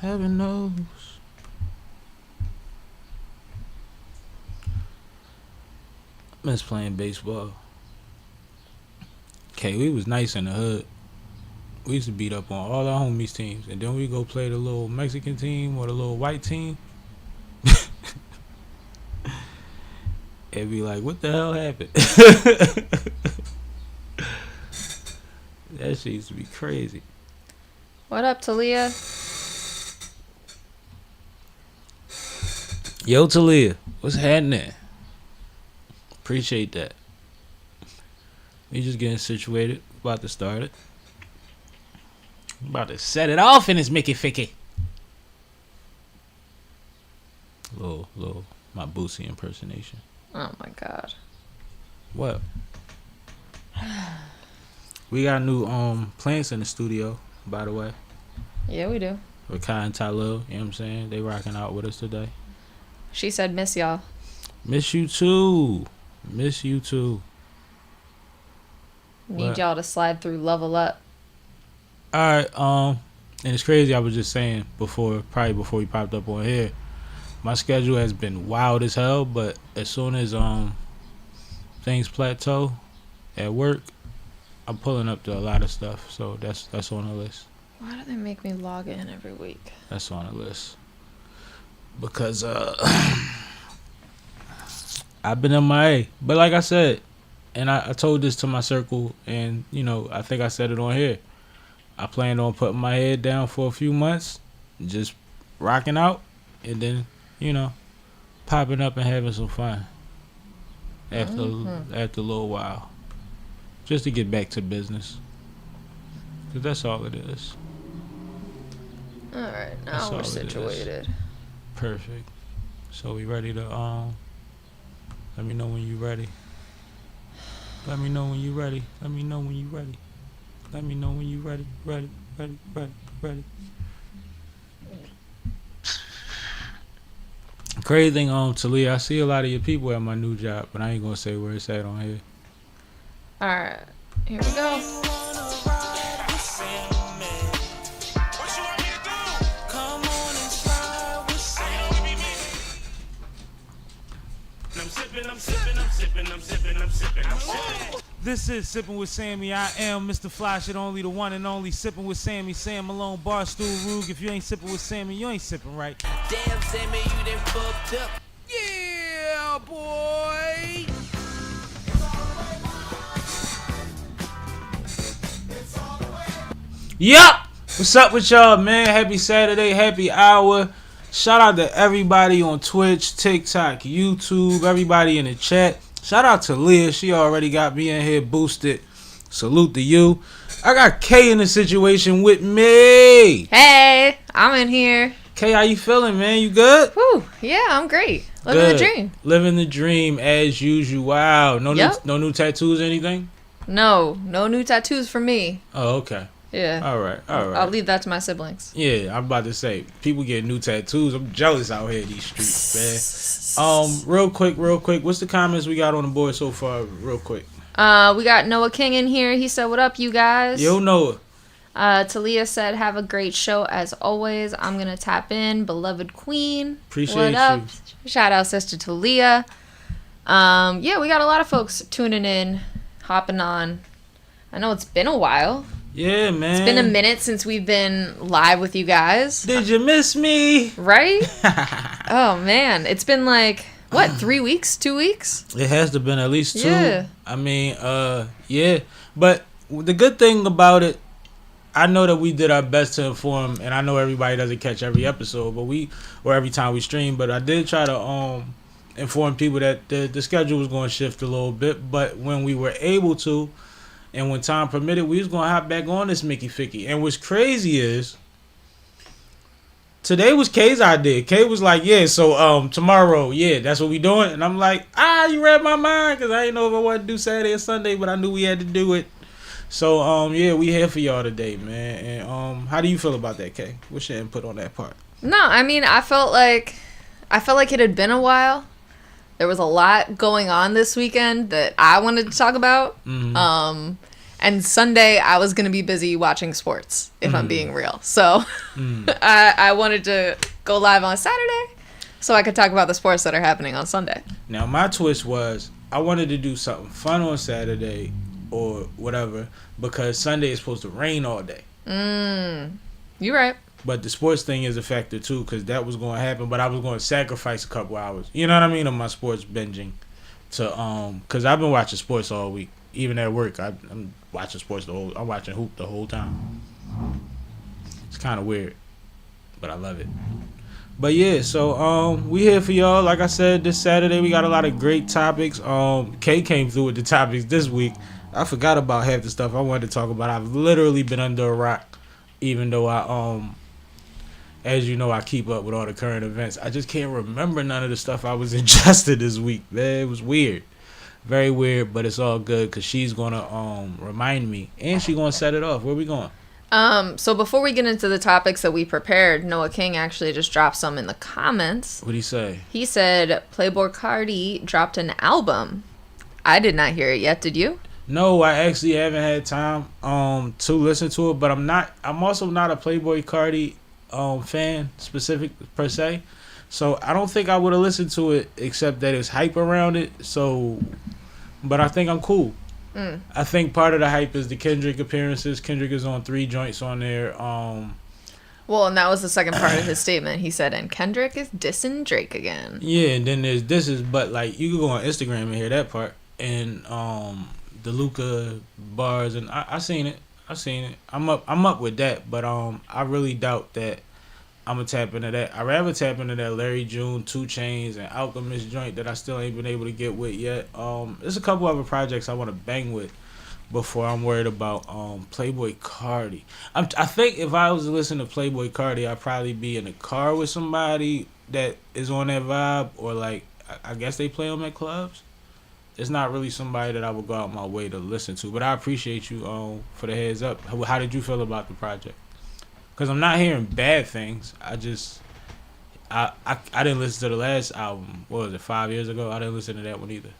Heaven knows. Miss playing baseball. Okay, we was nice in the hood. We used to beat up on all our homies' teams, and then we go play the little Mexican team or the little white team. And be like, what the hell happened? That shit used to be crazy. What up, Talia? Yo, Talia, what's happening? Appreciate that. We just getting situated. About to start it. About to set it off in this Mickey Ficky. Little, my Boosie impersonation. Oh my god. What? We got new plants in the studio, by the way. Yeah, we do. With Kai and Tylil, you know what I'm saying? They rocking out with us today. She said miss y'all. Miss you too. Miss you too. Need What? y'all to slide through Level Up. Alright, and it's crazy, I was just saying before we popped up on here, my schedule has been wild as hell, but as soon as things plateau at work, I'm pulling up to a lot of stuff. So that's on the list. Why do they make me log in every week? That's on the list. Because I've been MIA. But like I said, and I told this to my circle, and you know, I think I said it on here. I plan on putting my head down for a few months, just rocking out, and then, you know, popping up and having some fun after a little while, just to get back to business. 'Cause that's all it is. All right, That's now we're all it is. situated. Perfect. So we ready to let me know when you ready. Let me know when you ready. Let me know when you ready. Let me know when you ready. Ready. Crazy thing, Talia, I see a lot of your people at my new job, but I ain't gonna say where it's at on here. All right, here we go. This is Sippin' with Sammy. I am Mr. Flash, it only the one and only Sippin' with Sammy. Sam Malone, Barstool Rug. If you ain't sippin' with Sammy, you ain't sippin' right. Damn, Sammy, you done fucked up. Yeah, boy. Yup. What's up with y'all, man? Happy Saturday, happy hour. Shout out to everybody on Twitch, TikTok, YouTube, everybody in the chat. Shout out to Leah. She already got me in here boosted. Salute to you. I got Kay in the situation with me. Hey, I'm in here. Kay, how you feeling, man? You good? Whew, yeah, I'm great. Living the dream. Living the dream as usual. Wow. No new tattoos or anything? No new tattoos for me. Oh, okay. Yeah. All right. I'll leave that to my siblings. Yeah, I'm about to say, people get new tattoos. I'm jealous out here in these streets, man. Real quick. What's the comments we got on the board so far? Real quick. We got Noah King in here. He said, "What up, you guys?" Yo, Noah. Talia said, "Have a great show as always. I'm gonna tap in, beloved queen." Appreciate what up? you. Shout out, sister Talia. Yeah, we got a lot of folks tuning in, hopping on. I know it's been a while. Yeah, man. It's been a minute since we've been live with you guys. Did you miss me? Right? Oh, man. It's been like, what, 3 weeks? 2 weeks? It has to been at least 2. Yeah. I mean, yeah. But the good thing about it, I know that we did our best to inform, and I know everybody doesn't catch every episode, or every time we stream, but I did try to inform people that the schedule was going to shift a little bit, but when we were able to, and when time permitted, we was going to hop back on this Mickey Ficky. And what's crazy is, today was Kay's idea. Kay was like, yeah, so tomorrow, yeah, that's what we doing. And I'm like, you read my mind, because I didn't know if I wanted to do Saturday or Sunday, but I knew we had to do it. So, yeah, we here for y'all today, man. And how do you feel about that, Kay? What's your input on that part? No, I mean, I felt like it had been a while. There was a lot going on this weekend that I wanted to talk about. Mm-hmm. And Sunday, I was going to be busy watching sports, if I'm being real. So I wanted to go live on Saturday so I could talk about the sports that are happening on Sunday. Now, my twist was I wanted to do something fun on Saturday or whatever because Sunday is supposed to rain all day. You're right. But the sports thing is a factor, too, because that was going to happen. But I was going to sacrifice a couple hours, you know what I mean, of my sports binging to because I've been watching sports all week. Even at work, I'm watching sports I'm watching hoop the whole time. It's kind of weird, but I love it. But yeah, so we here for y'all. Like I said, this Saturday we got a lot of great topics. Kay came through with the topics this week. I forgot about half the stuff I wanted to talk about. I've literally been under a rock, even though I as you know, I keep up with all the current events. I just can't remember none of the stuff I was ingested this week. Man, it was weird. Very weird, but it's all good because she's going to remind me. And she's going to set it off. Where we going? So before we get into the topics that we prepared, Noah King actually just dropped some in the comments. What'd he say? He said Playboi Carti dropped an album. I did not hear it yet. Did you? No, I actually haven't had time to listen to it, but I'm also not a Playboi Carti fan specific per se. So I don't think I would have listened to it except that it's hype around it. So, but I think I'm cool. I think part of the hype is the Kendrick appearances. Kendrick is on 3 joints on there. Well, and that was the second part of his statement. He said, and Kendrick is dissing Drake again. Yeah, and then there's this is, but like you can go on Instagram and hear that part. And the Luca bars, and I seen it. I'm up with that, but I really doubt that I'm gonna tap into that. I'd rather tap into that Larry June, 2 Chainz, and Alchemist joint that I still ain't been able to get with yet. There's a couple other projects I want to bang with before I'm worried about Playboi Carti. I think if I was to listen to Playboi Carti, I'd probably be in the car with somebody that is on that vibe, or like I guess they play them at clubs. It's not really somebody that I would go out my way to listen to, but I appreciate you for the heads up. How did you feel about the project? Because I'm not hearing bad things. I didn't listen to the last album. What was it, 5 years ago? I didn't listen to that one either.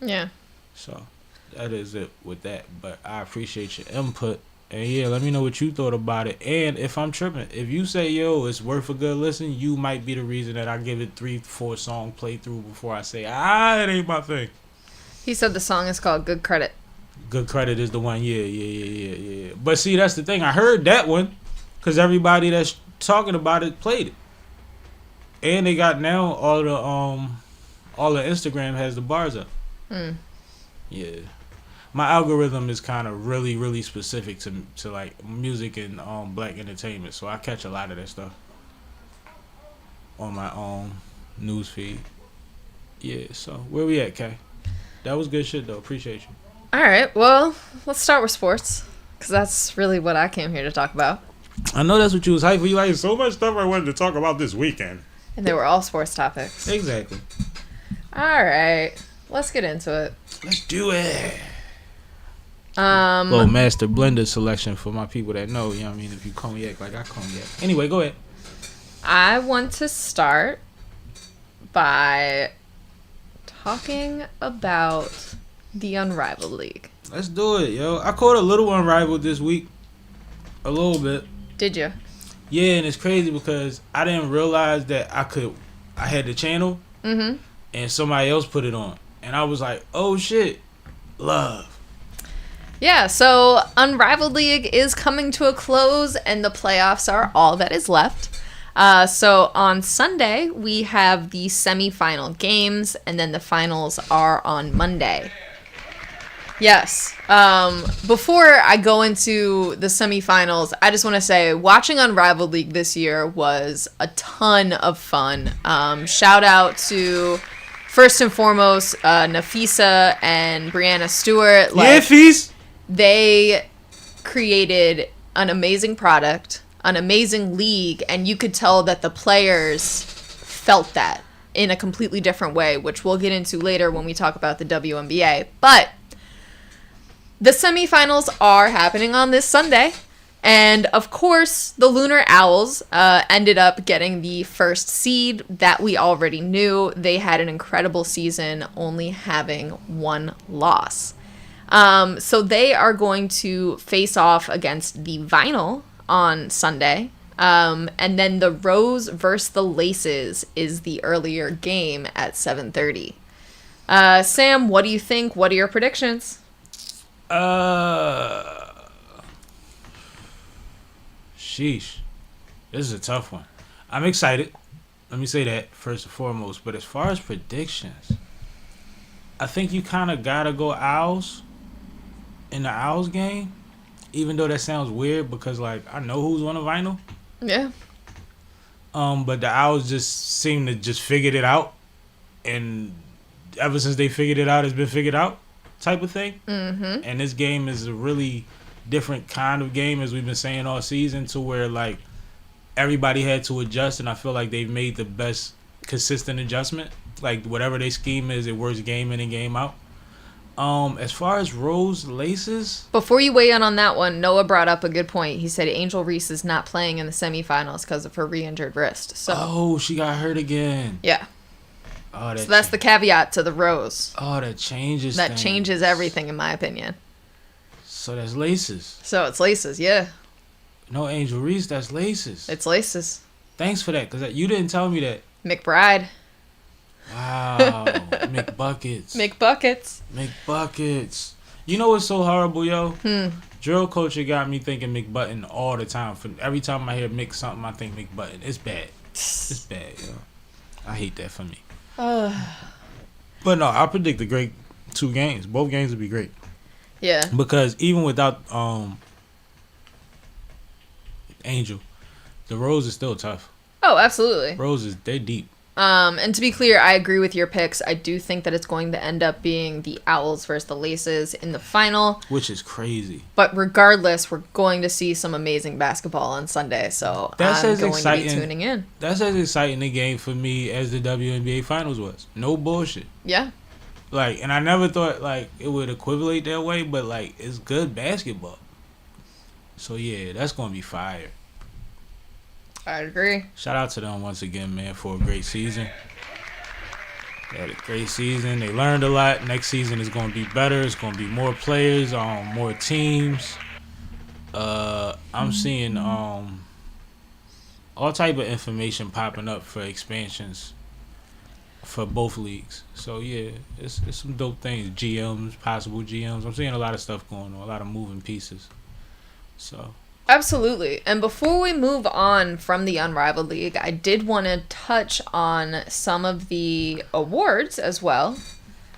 Yeah. So that is it with that. But I appreciate your input. And yeah, let me know what you thought about it. And if I'm tripping, if you say, yo, it's worth a good listen, you might be the reason that I give it 3-4 song playthrough before I say, it ain't my thing. He said the song is called Good Credit. Good Credit is the one. Yeah. But see, that's the thing. I heard that one because everybody that's talking about it played it. And they got now all the Instagram has the bars up. Yeah. My algorithm is kind of really, really specific to like music and black entertainment, so I catch a lot of that stuff on my news feed. Yeah, so where we at, Kay? That was good shit though. Appreciate you. All right, well, let's start with sports because that's really what I came here to talk about. I know that's what you was hyped for. You like so much stuff I wanted to talk about this weekend. And they were all sports topics. Exactly. All right, let's get into it. Let's do it. Little master blender selection for my people that know, you know what I mean? If you cognac like I cognac. Anyway, go ahead. I want to start by talking about the Unrivaled League. Let's do it, yo. I caught a little Unrivaled this week. A little bit. Did you? Yeah, and it's crazy because I didn't realize that I had the channel and somebody else put it on. And I was like, oh shit, love. Yeah, so Unrivaled League is coming to a close and the playoffs are all that is left. So on Sunday, we have the semifinal games and then the finals are on Monday. Yes. Before I go into the semifinals, I just want to say watching Unrivaled League this year was a ton of fun. Shout out to, first and foremost, Nafisa and Brianna Stewart. Fees. They created an amazing product, an amazing league, and you could tell that the players felt that in a completely different way, which we'll get into later when we talk about the WNBA. But the semifinals are happening on this Sunday, and of course, the Lunar Owls ended up getting the first seed that we already knew. They had an incredible season, only having 1 loss. So they are going to face off against the Vinyl on Sunday. And then the Rose versus the Laces is the earlier game at 7:30. Sam, what do you think? What are your predictions? Sheesh. This is a tough one. I'm excited. Let me say that first and foremost. But as far as predictions, I think you kind of got to go Owls in the Owls game. Even though that sounds weird because, like, I know who's on the Vinyl. Yeah. But the Owls just seem to just figured it out. And ever since they figured it out, it's been figured out type of thing. Mm-hmm. And this game is a really different kind of game, as we've been saying all season, to where, like, everybody had to adjust, and I feel like they've made the best consistent adjustment. Like, whatever their scheme is, it works game in and game out. As far as Rose Laces, Before you weigh in on that one, Noah brought up a good point. He said Angel Reese is not playing in the semifinals because of her re-injured wrist. So she got hurt again. yeah. Oh, So that's the caveat to the Rose. Oh, that changes. That things. changes everything, in my opinion. So that's Laces. So it's Laces, yeah. No Angel Reese, that's Laces. It's Laces. Thanks for that, because you didn't tell me that. McBride. Wow. McBuckets. McBuckets. McBuckets. You know what's so horrible, yo? Drill culture got me thinking McButton all the time. For every time I hear Mick something, I think McButton. It's bad. It's bad, yo. I hate that for me. But no, I predict a great 2 games. Both games will be great. Yeah. Because even without Angel, the Rose is still tough. Oh, absolutely. Roses, they're deep. And to be clear, I agree with your picks. I do think that it's going to end up being the Owls versus the Laces in the final. Which is crazy. But regardless, we're going to see some amazing basketball on Sunday. So That's I'm as going exciting, to be tuning in. That's as exciting a game for me as the WNBA Finals was. No bullshit. Yeah. Like, and I never thought, like, it would equivalent that way, but, like, it's good basketball. So, yeah, that's going to be fire. I agree. Shout out to them once again, man, for a great season. They had a great season. They learned a lot. Next season is going to be better. It's going to be more players, more teams. I'm seeing all type of information popping up for expansions for both leagues. So, yeah, it's some dope things. GMs, possible GMs. I'm seeing a lot of stuff going on, a lot of moving pieces. So... Absolutely. And before we move on from the Unrivaled League, I did want to touch on some of the awards as well.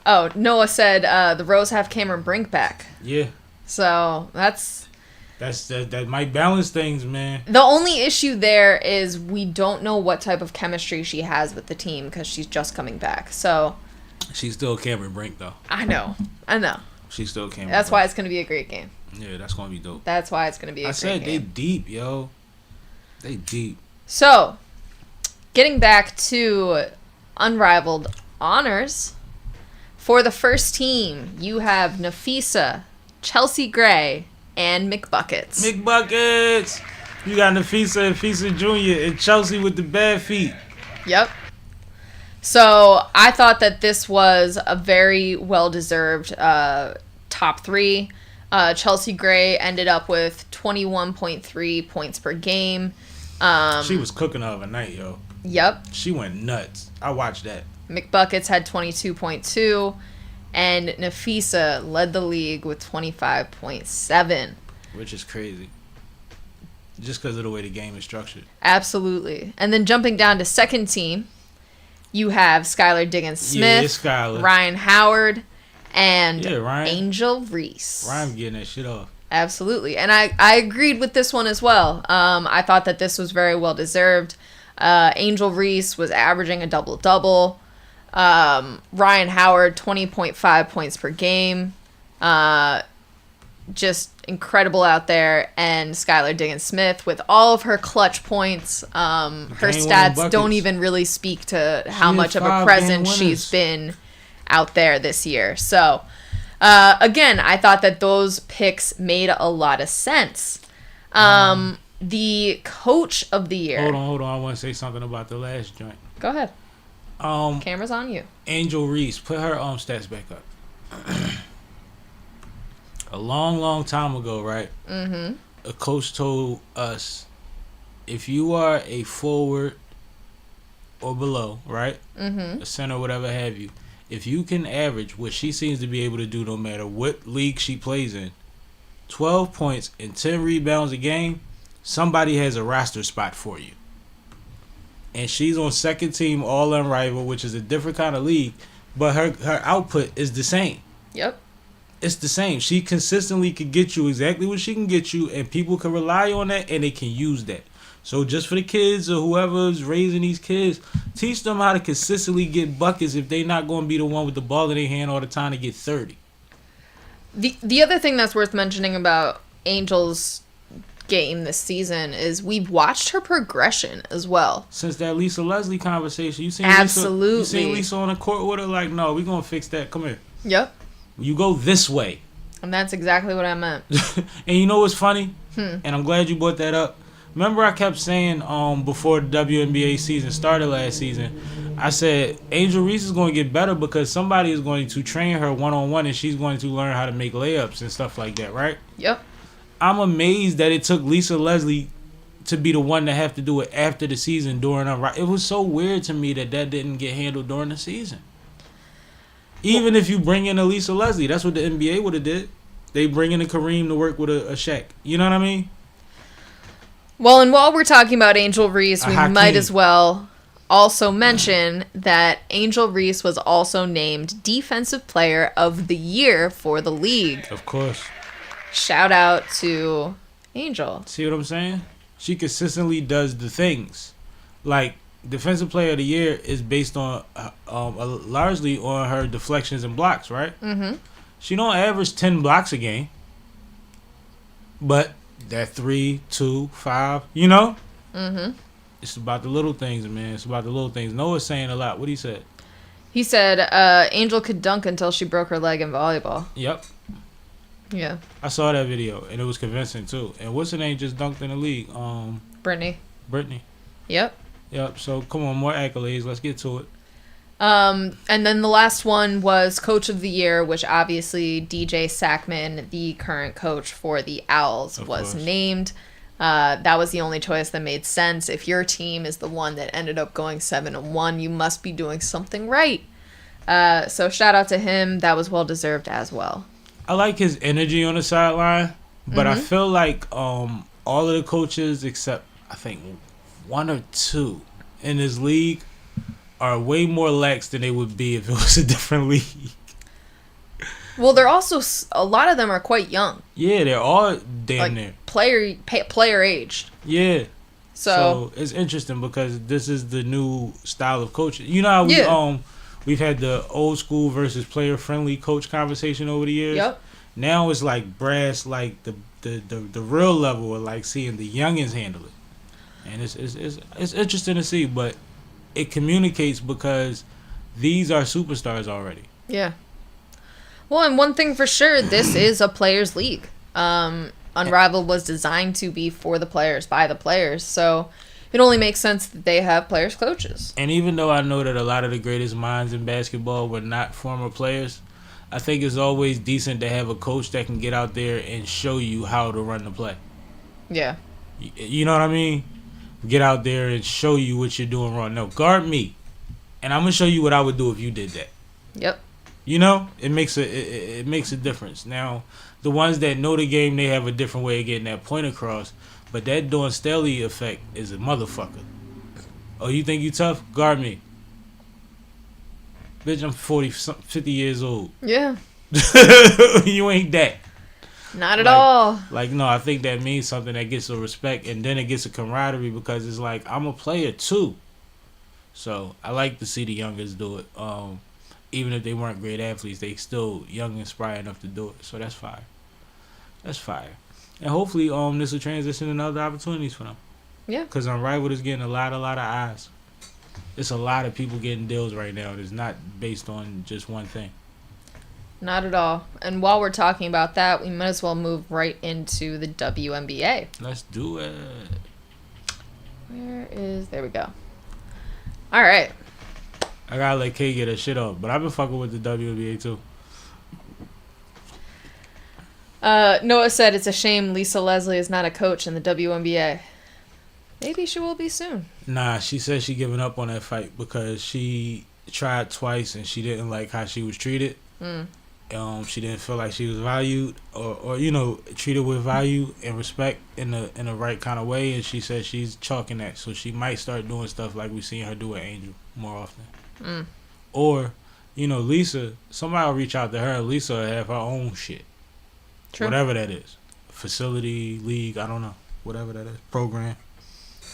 Oh, Noah said the Rose have Cameron Brink back. Yeah. So that might balance things, man. The only issue there is we don't know what type of chemistry she has with the team because she's just coming back. So she's still Cameron Brink, though. I know. She's still Cameron That's Brink. why it's going to be a great game. Yeah, that's going to be dope. That's why it's going to be a great game. I said they deep, yo. They deep. So, getting back to Unrivaled Honors, for the first team, you have Nafisa, Chelsea Gray, and McBuckets. McBuckets! You got Nafisa Jr. and Chelsea with the bad feet. Yep. So, I thought that this was a very well-deserved top 3. Chelsea Gray ended up with 21.3 points per game. She was cooking the other night, yo. Yep. She went nuts. I watched that. McBuckets had 22.2, and Nafisa led the league with 25.7. Which is crazy. Just because of the way the game is structured. Absolutely. And then jumping down to second team, you have Skylar Diggins-Smith, Ryan Howard, and Angel Reese. Ryan getting that shit off. Absolutely. And I agreed with this one as well. I thought that this was very well deserved. Angel Reese was averaging a double-double. Ryan Howard, 20.5 points per game. Just incredible out there. And Skylar Diggins-Smith with all of her clutch points. Her stats don't even really speak to how much of a presence she's been out there this year. So, again, I thought that those picks made a lot of sense. The coach of the year. Hold on. I want to say something about the last joint. Go ahead. Camera's on you. Angel Reese, put her stats back up. A long time ago, right? Mm-hmm. A coach told us, if you are a forward or below, right? Mm-hmm. A center, whatever have you, if you can average what she seems to be able to do no matter what league she plays in, 12 points and 10 rebounds a game, somebody has a roster spot for you. And she's on second team all Unrivaled, which is a different kind of league, but her output is the same. Yep. It's the same. She consistently can get you exactly what she can get you, and people can rely on that, and they can use that. So just for the kids or whoever's raising these kids, teach them how to consistently get buckets if they're not going to be the one with the ball in their hand all the time to get 30. The other thing that's worth mentioning about Angel's game this season is we've watched her progression as well. Since that Lisa Leslie conversation, you seen Absolutely. You seen Lisa on the court with her like, no, we're going to fix that. Come here. Yep. You go this way. And that's exactly what I meant. And you know what's funny? And I'm glad you brought that up. Remember I kept saying before the WNBA season started last season, I said Angel Reese is going to get better because somebody is going to train her one-on-one and she's going to learn how to make layups and stuff like that, right? Yep. I'm amazed that it took Lisa Leslie to be the one to have to do it after the season during it was so weird to me that didn't get handled during the season. Even if you bring in a Lisa Leslie, that's what the NBA would have did. They bring in a Kareem to work with a Shaq. You know what I mean? Well, and while we're talking about Angel Reese, we Hackman. might as well also mention that Angel Reese was also named Defensive Player of the Year for the league. Of course. Shout out to Angel. See what I'm saying? She consistently does the things. Like, Defensive Player of the Year is based on largely on her deflections and blocks, right? Mm-hmm. She don't average 10 blocks a game. But that 3, 2, 5, you know? Mm-hmm. It's about the little things, man. It's about the little things. Noah's saying a lot. What he said? He said Angel could dunk until she broke her leg in volleyball. Yep. Yeah. I saw that video, and it was convincing, too. And what's her name just dunked in the league? Brittany. Yep. Yep. So, come on, more accolades. Let's get to it. And then the last one was Coach of the Year, which obviously DJ Sackman, the current coach for the Owls, was named. That was the only choice that made sense. If your team is the one that ended up going 7-1, you must be doing something right. So shout out to him. That was well deserved as well. I like his energy on the sideline, but I feel like all of the coaches except I think one or two in this league are way more lax than they would be if it was a different league. Well, they're also a lot of them are quite young. Yeah, they're all damn near player aged. Yeah. So it's interesting because this is the new style of coaching. You know how we've had the old school versus player friendly coach conversation over the years. Yep. Now it's like brass, like the real level of like seeing the youngins handle it, and it's interesting to see, but it communicates because these are superstars already. Yeah. Well, and one thing for sure, this is a players' league. Unrivaled was designed to be for the players, by the players, so it only makes sense that they have players' coaches. And even though I know that a lot of the greatest minds in basketball were not former players, I think it's always decent to have a coach that can get out there and show you how to run the play. Yeah. You know what I mean? Get out there and show you what you're doing wrong. No, guard me, and I'm gonna show you what I would do if you did that. Yep. You know, it makes a difference. Now, the ones that know the game, they have a different way of getting that point across. But that Dawn Staley effect is a motherfucker. Oh, you think you tough? Guard me. Bitch, I'm 50 years old. Yeah. You ain't that. Not at all. Like, no, I think that means something that gets a respect, and then it gets a camaraderie because it's like, I'm a player too. So, I like to see the youngers do it. Even if they weren't great athletes, they still young and spry enough to do it. So, that's fire. That's fire. And hopefully this will transition into other opportunities for them. Yeah. Because Unrivaled is getting a lot of eyes. It's a lot of people getting deals right now. It's not based on just one thing. Not at all. And while we're talking about that, we might as well move right into the WNBA. Let's do it. There we go. All right. I gotta let Kay get her shit off. But I've been fucking with the WNBA too. Noah said it's a shame Lisa Leslie is not a coach in the WNBA. Maybe she will be soon. Nah, she said she giving up on that fight because she tried twice and she didn't like how she was treated. She didn't feel like she was valued or treated with value and respect in the right kind of way, and she said she's chalking that, so she might start doing stuff like we seen her do with Angel more often. Or Lisa, somebody will reach out to her. Lisa will have her own shit. True. Whatever that is. Facility, league, I don't know. Whatever that is. Program.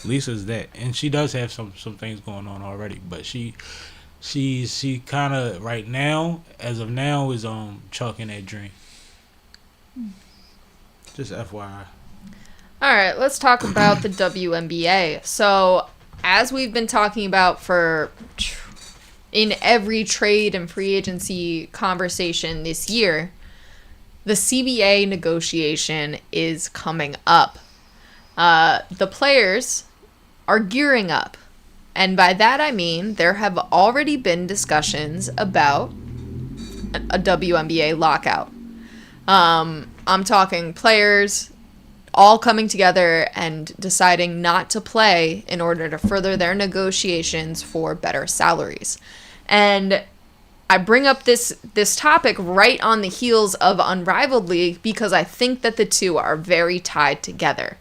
Lisa's that. And she does have some things going on already. But she kind of, right now, as of now, is chalking that dream. Just FYI. Alright, let's talk about the WNBA. So, as we've been talking about in every trade and free agency conversation this year, the CBA negotiation is coming up. The players are gearing up. And by that I mean there have already been discussions about a WNBA lockout. I'm talking players all coming together and deciding not to play in order to further their negotiations for better salaries. And I bring up this topic right on the heels of Unrivaled League because I think that the two are very tied together.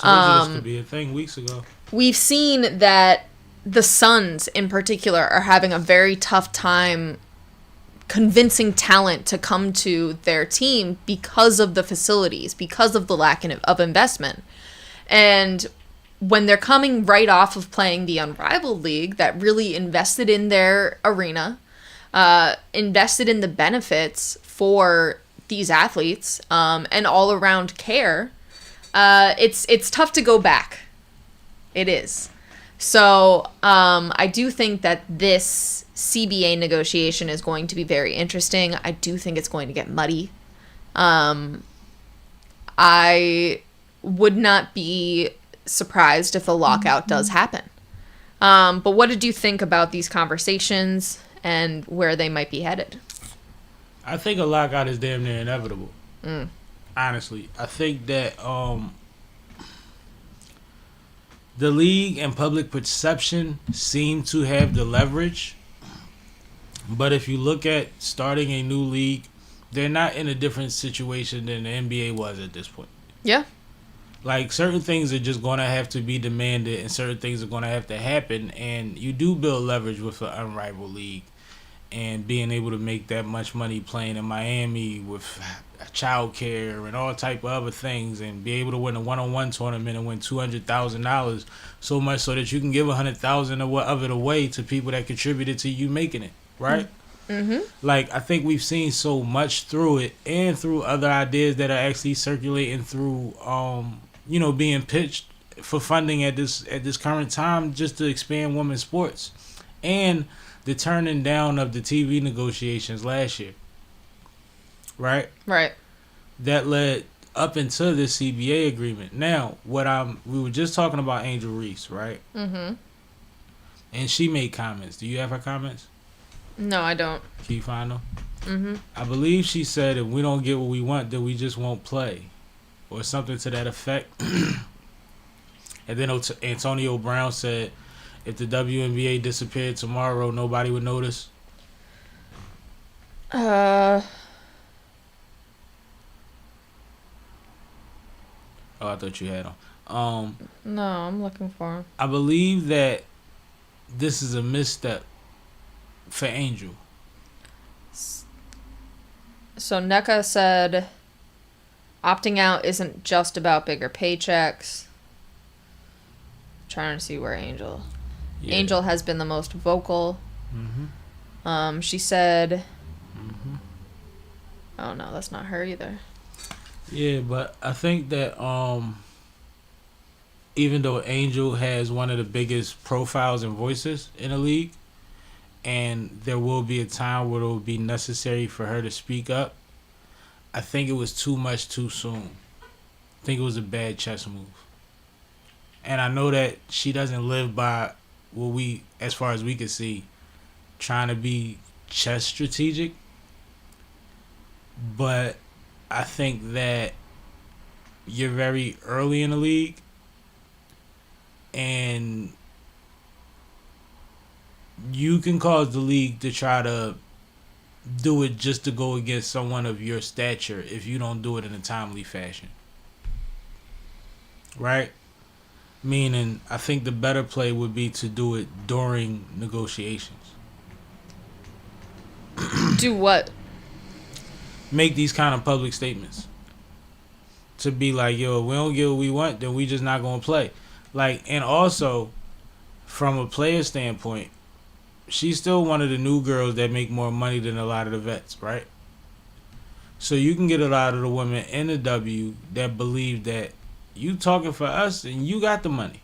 I told you this could be a thing weeks ago. We've seen that the Suns in particular are having a very tough time convincing talent to come to their team because of the facilities, because of the lack of investment. And when they're coming right off of playing the Unrivaled League that really invested in their arena, invested in the benefits for these athletes, and all around care, it's tough to go back. It is. So I do think that this CBA negotiation is going to be very interesting. I do think it's going to get muddy. I would not be surprised if a lockout does happen. But what did you think about these conversations and where they might be headed? I think a lockout is damn near inevitable. Honestly. I think that the league and public perception seem to have the leverage. But if you look at starting a new league, they're not in a different situation than the NBA was at this point. Yeah. Like, certain things are just going to have to be demanded and certain things are going to have to happen. And you do build leverage with an Unrivaled League. And being able to make that much money playing in Miami with child care and all type of other things, and be able to win a one-on-one tournament and win $200,000, so much so that you can give $100,000 of it away to people that contributed to you making it, right? Like, I think we've seen so much through it and through other ideas that are actually circulating through, being pitched for funding at this current time just to expand women's sports, and the turning down of the TV negotiations last year. Right? Right. That led up into the CBA agreement. Now, we were just talking about Angel Reese, right? And she made comments. Do you have her comments? No, I don't. Can you find them? I believe she said if we don't get what we want, then we just won't play. Or something to that effect. And then Antonio Brown said if the WNBA disappeared tomorrow, nobody would notice. Oh, I thought you had them. No, I'm looking for them. I believe that this is a misstep for Angel. So NECA said opting out isn't just about bigger paychecks. Trying to see where Angel... Yeah. Angel has been the most vocal. She said... Oh, no, that's not her either. Yeah, but I think that even though Angel has one of the biggest profiles and voices in the league, and there will be a time where it will be necessary for her to speak up, I think it was too much too soon. I think it was a bad chess move. And I know that she doesn't live by what we, as far as we can see, trying to be chess strategic. But I think that you're very early in the league, and you can cause the league to try to do it just to go against someone of your stature if you don't do it in a timely fashion. Right? Meaning, I think the better play would be to do it during negotiations. Do what? Make these kind of public statements. To be like, yo, if we don't get what we want, then we just not going to play. Like, and also, from a player standpoint, she's still one of the new girls that make more money than a lot of the vets, right? So you can get a lot of the women in the W that believe that you talking for us and you got the money.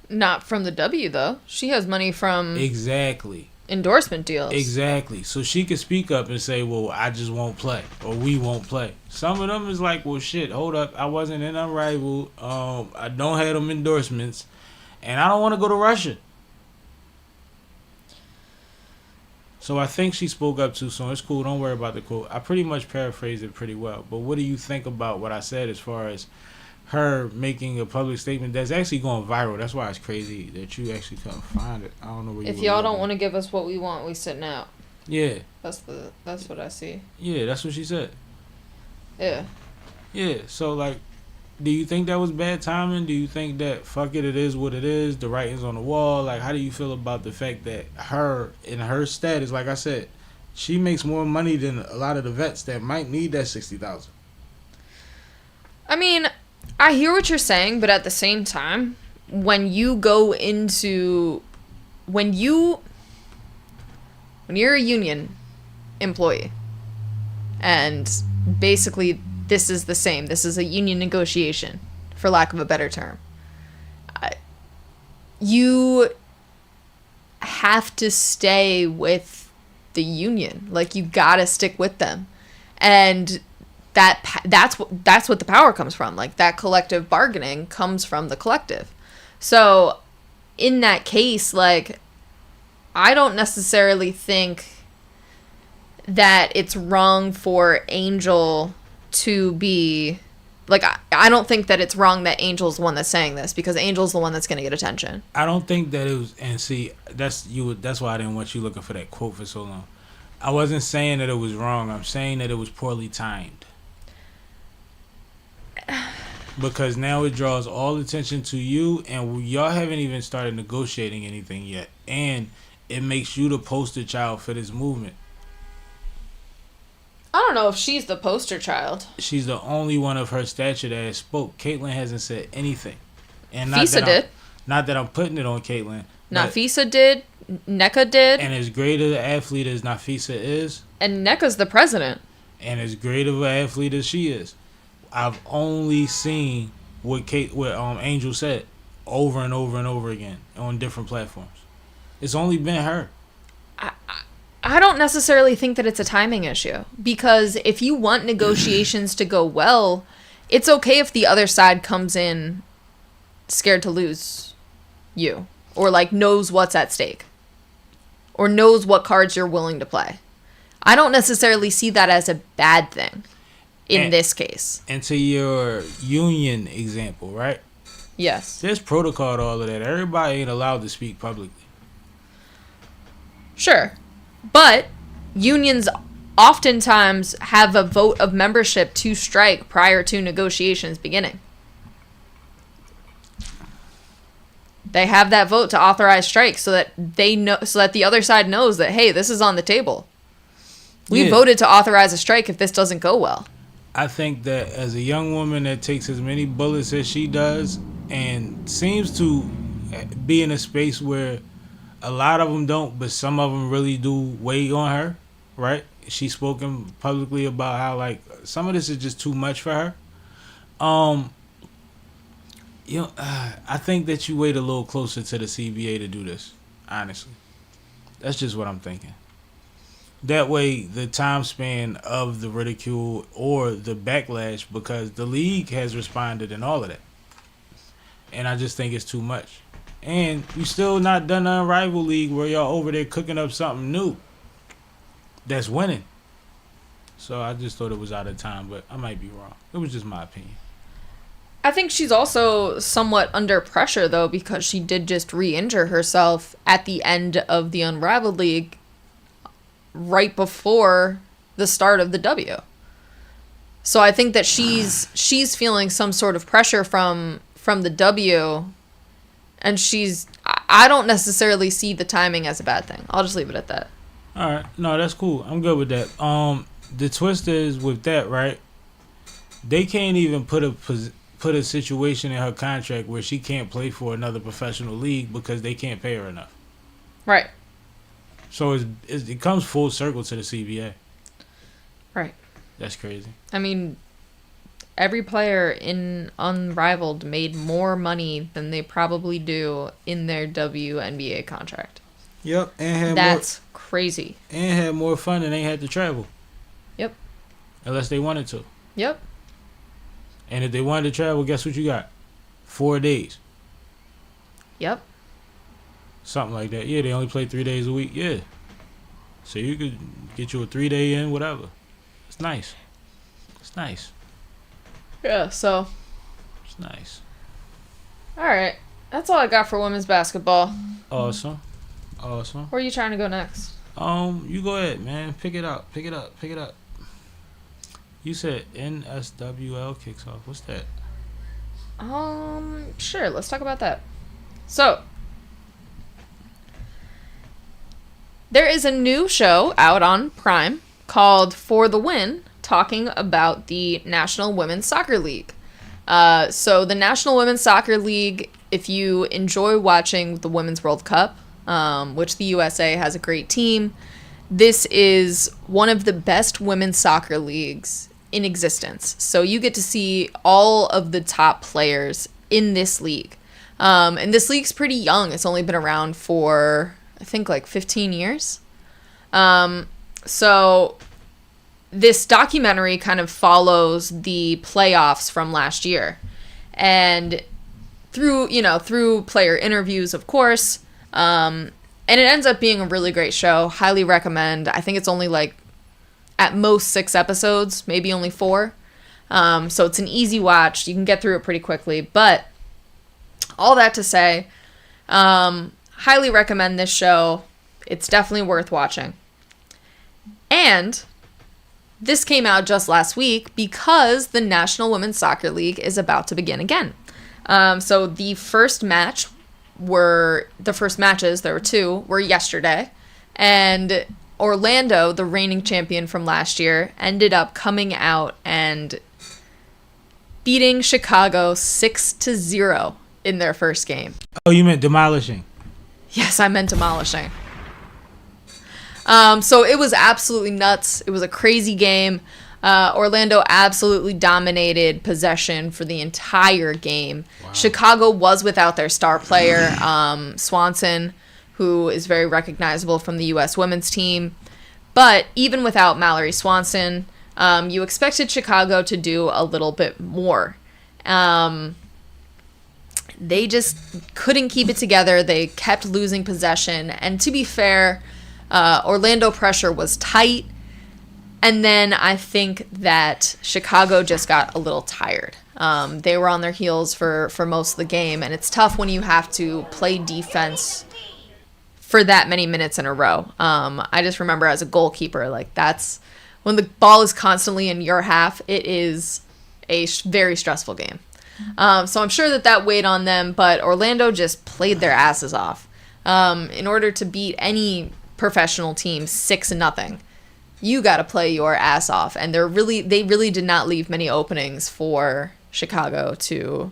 Not from the W, though. She has money from Exactly. endorsement deals. Exactly. So she could speak up and say, well, I just won't play, or we won't play. Some of them is like, well, shit, hold up. I wasn't in Unrivaled. I don't have them endorsements, and I don't want to go to Russia. So I think she spoke up too soon. It's cool. Don't worry about the quote. I pretty much paraphrased it pretty well. But what do you think about what I said as far as her making a public statement that's actually going viral? That's why it's crazy that you actually couldn't find it. I don't know where you. If y'all don't want to give us what we want, we sitting out. Yeah. That's what I see. Yeah, that's what she said. Yeah. Yeah. So like, do you think that was bad timing? Do you think that fuck it is what it is? The writing's on the wall. Like, how do you feel about the fact that her in her status, like I said, she makes more money than a lot of the vets that might need that $60,000. I mean, I hear what you're saying, but at the same time, when you go into when you're a union employee, and basically this is the same. This is a union negotiation, for lack of a better term. You have to stay with the union. Like, you gotta stick with them, and that's what the power comes from. Like, that collective bargaining comes from the collective. So in that case, like, I don't necessarily think that it's wrong for Angel to be like, I don't think that it's wrong that Angel's the one that's saying this, because Angel's the one that's going to get attention. I don't think that it was, and see, that's why I didn't want you looking for that quote for so long. I wasn't saying that it was wrong. I'm saying that it was poorly timed. Because now it draws all attention to you, and y'all haven't even started negotiating anything yet. And it makes you the poster child for this movement. I don't know if she's the poster child. She's the only one of her stature that has spoke. Caitlyn hasn't said anything. And Fisa did. Not that I'm putting it on Caitlyn. Nafisa did. NECA did. And as great of an athlete as Nafisa is. And NECA's the president. And as great of an athlete as she is. I've only seen what Angel said over and over and over again on different platforms. It's only been her. I don't necessarily think that it's a timing issue, because if you want negotiations to go well, it's okay if the other side comes in scared to lose you, or like knows what's at stake, or knows what cards you're willing to play. I don't necessarily see that as a bad thing in this case. And to your union example, right? Yes. There's protocol to all of that. Everybody ain't allowed to speak publicly. Sure. But unions oftentimes have a vote of membership to strike prior to negotiations beginning. They have that vote to authorize strikes so that the other side knows that, hey, this is on the table. We voted to authorize a strike if this doesn't go well. I think that as a young woman that takes as many bullets as she does and seems to be in a space where a lot of them don't, but some of them really do weigh on her, right? She's spoken publicly about how, like, some of this is just too much for her. I think that you wait a little closer to the CBA to do this, honestly. That's just what I'm thinking. That way, the time span of the ridicule or the backlash, because the league has responded and all of that. And I just think it's too much. And you still not done the Unrivaled League where y'all over there cooking up something new that's winning. So I just thought it was out of time, but I might be wrong. It was just my opinion. I think she's also somewhat under pressure, though, because she did just re-injure herself at the end of the Unrivaled League right before the start of the W. So I think that she's feeling some sort of pressure from the W, and I don't necessarily see the timing as a bad thing. I'll just leave it at that. All right. No, that's cool. I'm good with that. The twist is with that, right? They can't even put a situation in her contract where she can't play for another professional league because they can't pay her enough. Right. So it comes full circle to the CBA. Right. That's crazy. I mean, every player in Unrivaled made more money than they probably do in their WNBA contract. Yep, and That's crazy. And had more fun and they had to travel. Yep. Unless they wanted to. Yep. And if they wanted to travel, guess what you got? 4 days. Yep. Something like that. Yeah, they only play 3 days a week. Yeah. So you could get you a 3-day in, whatever. It's nice. It's nice. Yeah, so. It's nice. All right. That's all I got for women's basketball. Awesome. Where are you trying to go next? You go ahead, man. Pick it up. You said NSWL kicks off. What's that? Sure. Let's talk about that. So, there is a new show out on Prime called For the Win, talking about the National Women's Soccer League. So the National Women's Soccer League, if you enjoy watching the Women's World Cup, which the USA has a great team, this is one of the best women's soccer leagues in existence. So you get to see all of the top players in this league. And this league's pretty young. It's only been around for, I think, like 15 years. So this documentary kind of follows the playoffs from last year. And through player interviews, of course, and it ends up being a really great show. Highly recommend. I think it's only like at most 6 episodes, maybe only 4. So it's an easy watch. You can get through it pretty quickly. But all that to say, highly recommend this show. It's definitely worth watching. And this came out just last week because the National Women's Soccer League is about to begin again. So the first matches, there were 2, were yesterday. And Orlando, the reigning champion from last year, ended up coming out and beating Chicago 6-0 in their first game. Oh, you meant demolishing. Yes, I meant demolishing. So it was absolutely nuts. It was a crazy game. Orlando absolutely dominated possession for the entire game. Wow. Chicago was without their star player, Swanson, who is very recognizable from the U.S. women's team. But even without Mallory Swanson, you expected Chicago to do a little bit more. They just couldn't keep it together. They kept losing possession. And to be fair, Orlando pressure was tight. And then I think that Chicago just got a little tired. They were on their heels for most of the game. And it's tough when you have to play defense for that many minutes in a row. I just remember as a goalkeeper, that's when the ball is constantly in your half, it is a very stressful game. So I'm sure that weighed on them, but Orlando just played their asses off. In order to beat any professional team 6-0, you got to play your ass off. And they really did not leave many openings for Chicago to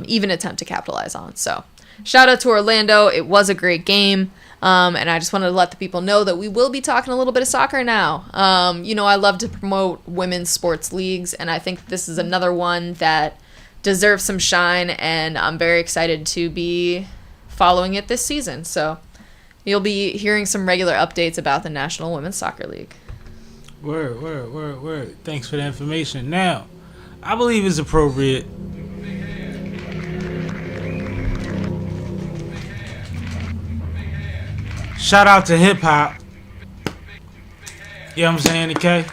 even attempt to capitalize on. So shout out to Orlando. It was a great game. And I just wanted to let the people know that we will be talking a little bit of soccer now. I love to promote women's sports leagues, and I think this is another one that deserves some shine, and I'm very excited to be following it this season. So you'll be hearing some regular updates about the National Women's Soccer League. Word. Thanks for the information. Now, I believe it's appropriate. Shout out to hip hop. You know what I'm saying, okay?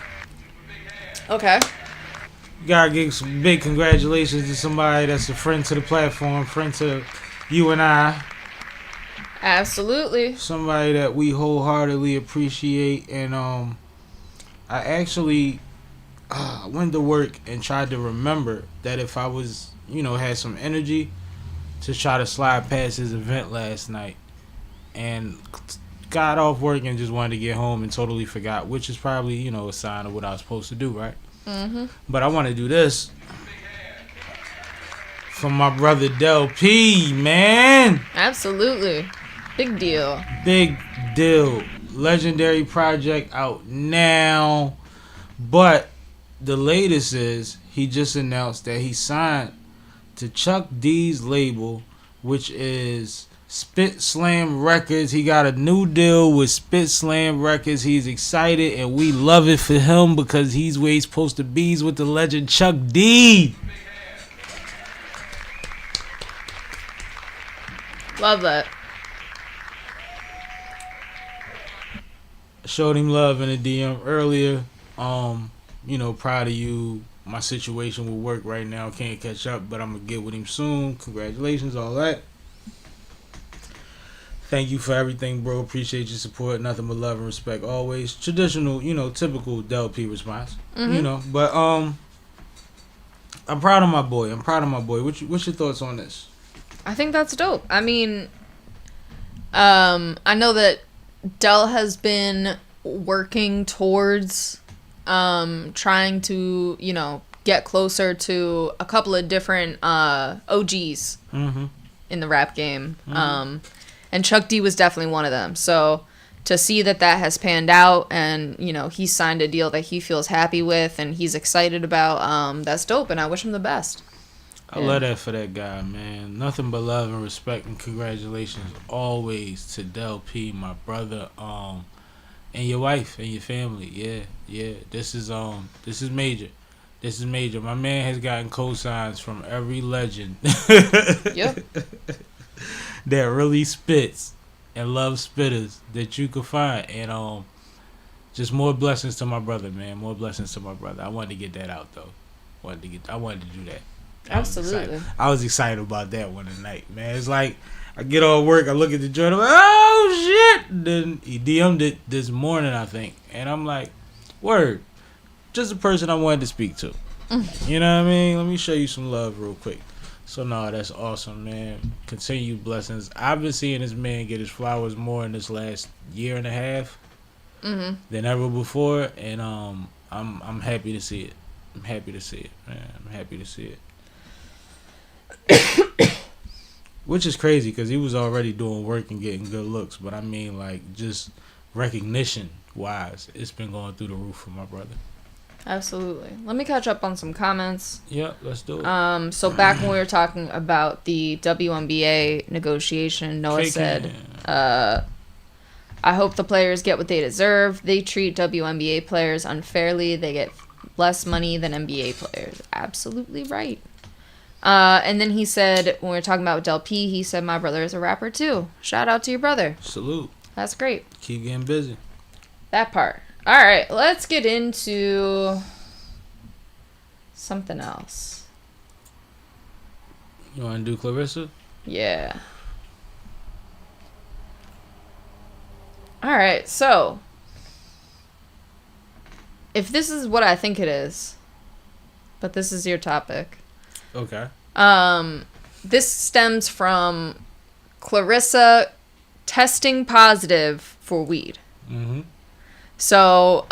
Okay. Gotta give some big congratulations to somebody that's a friend to the platform, friend to you and I. Absolutely. Somebody that we wholeheartedly appreciate. And I actually went to work and tried to remember that if I was, had some energy to try to slide past his event last night. And got off work and just wanted to get home and totally forgot, which is probably, a sign of what I was supposed to do, right? Mm-hmm. But I want to do this for my brother Dell P, man. Absolutely. Big deal. Big deal. Legendary project out now. But the latest is he just announced that he signed to Chuck D's label, which is Spit Slam Records. He got a new deal with Spit Slam Records. He's excited, and we love it for him because he's where he's supposed to be. He's with the legend Chuck D. Love that. Showed him love in a DM earlier. Proud of you. My situation with work right now, can't catch up, but I'm gonna get with him soon. Congratulations, all that. Thank you for everything, bro. Appreciate your support. Nothing but love and respect always. Traditional, typical Dell P response. Mm-hmm. But I'm proud of my boy. What's your thoughts on this? I think that's dope. I mean, I know that Dell has been working towards trying to, get closer to a couple of different OGs in the rap game. Mm-hmm. And Chuck D was definitely one of them. So to see that has panned out and, he signed a deal that he feels happy with and he's excited about, that's dope. And I wish him the best. I love that for that guy, man. Nothing but love and respect and congratulations always to Dell P, my brother, and your wife and your family. Yeah. This is major. This is major. My man has gotten cosigns from every legend. Yep. That really spits and loves spitters that you could find. And just more blessings to my brother, man. More blessings to my brother. I wanted to get that out though. I wanted to do that. Absolutely. I was excited about that one tonight, man. It's like I get off work, I look at the joint, I'm like, oh shit. Then he DM'd it this morning, I think, and I'm like, word, just a person I wanted to speak to. You know what I mean? Let me show you some love real quick. So no, that's awesome, man. Continued blessings. I've been seeing this man get his flowers more in this last year and a half than ever before, and I'm happy to see it. I'm happy to see it, man. I'm happy to see it. Which is crazy because he was already doing work and getting good looks, but I mean, like, just recognition wise, it's been going through the roof for my brother. Absolutely. Let me catch up on some comments. Yeah, let's do it. So back when we were talking about the WNBA negotiation, Noah said, I hope the players get what they deserve. They treat WNBA players unfairly. They get less money than NBA players. Absolutely right. And then he said, when we were talking about Dell P, he said, my brother is a rapper too. Shout out to your brother. Salute. That's great. Keep getting busy. That part. All right, let's get into something else. You want to do Claressa? Yeah. All right, so if this is what I think it is, but this is your topic. Okay. This stems from Claressa testing positive for weed. Mm-hmm. So,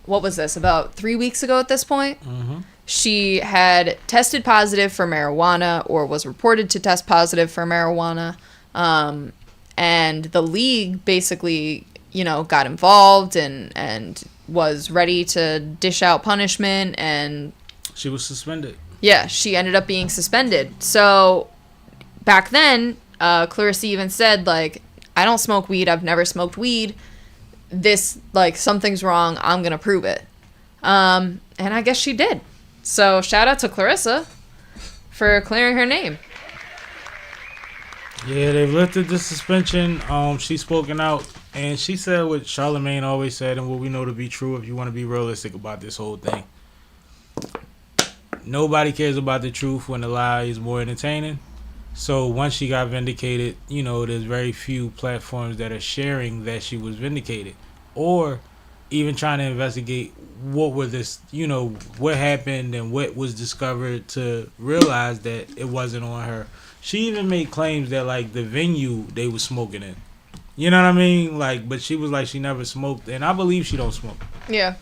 what was this? About 3 weeks ago at this point? Mm-hmm. She had tested positive for marijuana, or was reported to test positive for marijuana. And the league basically, got involved and was ready to dish out punishment. And she was suspended. Yeah, she ended up being suspended. So, back then, Claressa even said, like, I don't smoke weed. I've never smoked weed. This, like, something's wrong. I'm going to prove it. And I guess she did. So, shout out to Claressa for clearing her name. Yeah, they've lifted the suspension. She's spoken out, and she said what Charlamagne always said and what we know to be true if you want to be realistic about this whole thing. nobody cares about the truth when the lie is more entertaining. So once she got vindicated, there's very few platforms that are sharing that she was vindicated, or even trying to investigate what happened and what was discovered to realize that it wasn't on her. She even made claims that like the venue they was smoking in. You know what I mean? Like, but she was like she never smoked, and I believe she don't smoke. Yeah.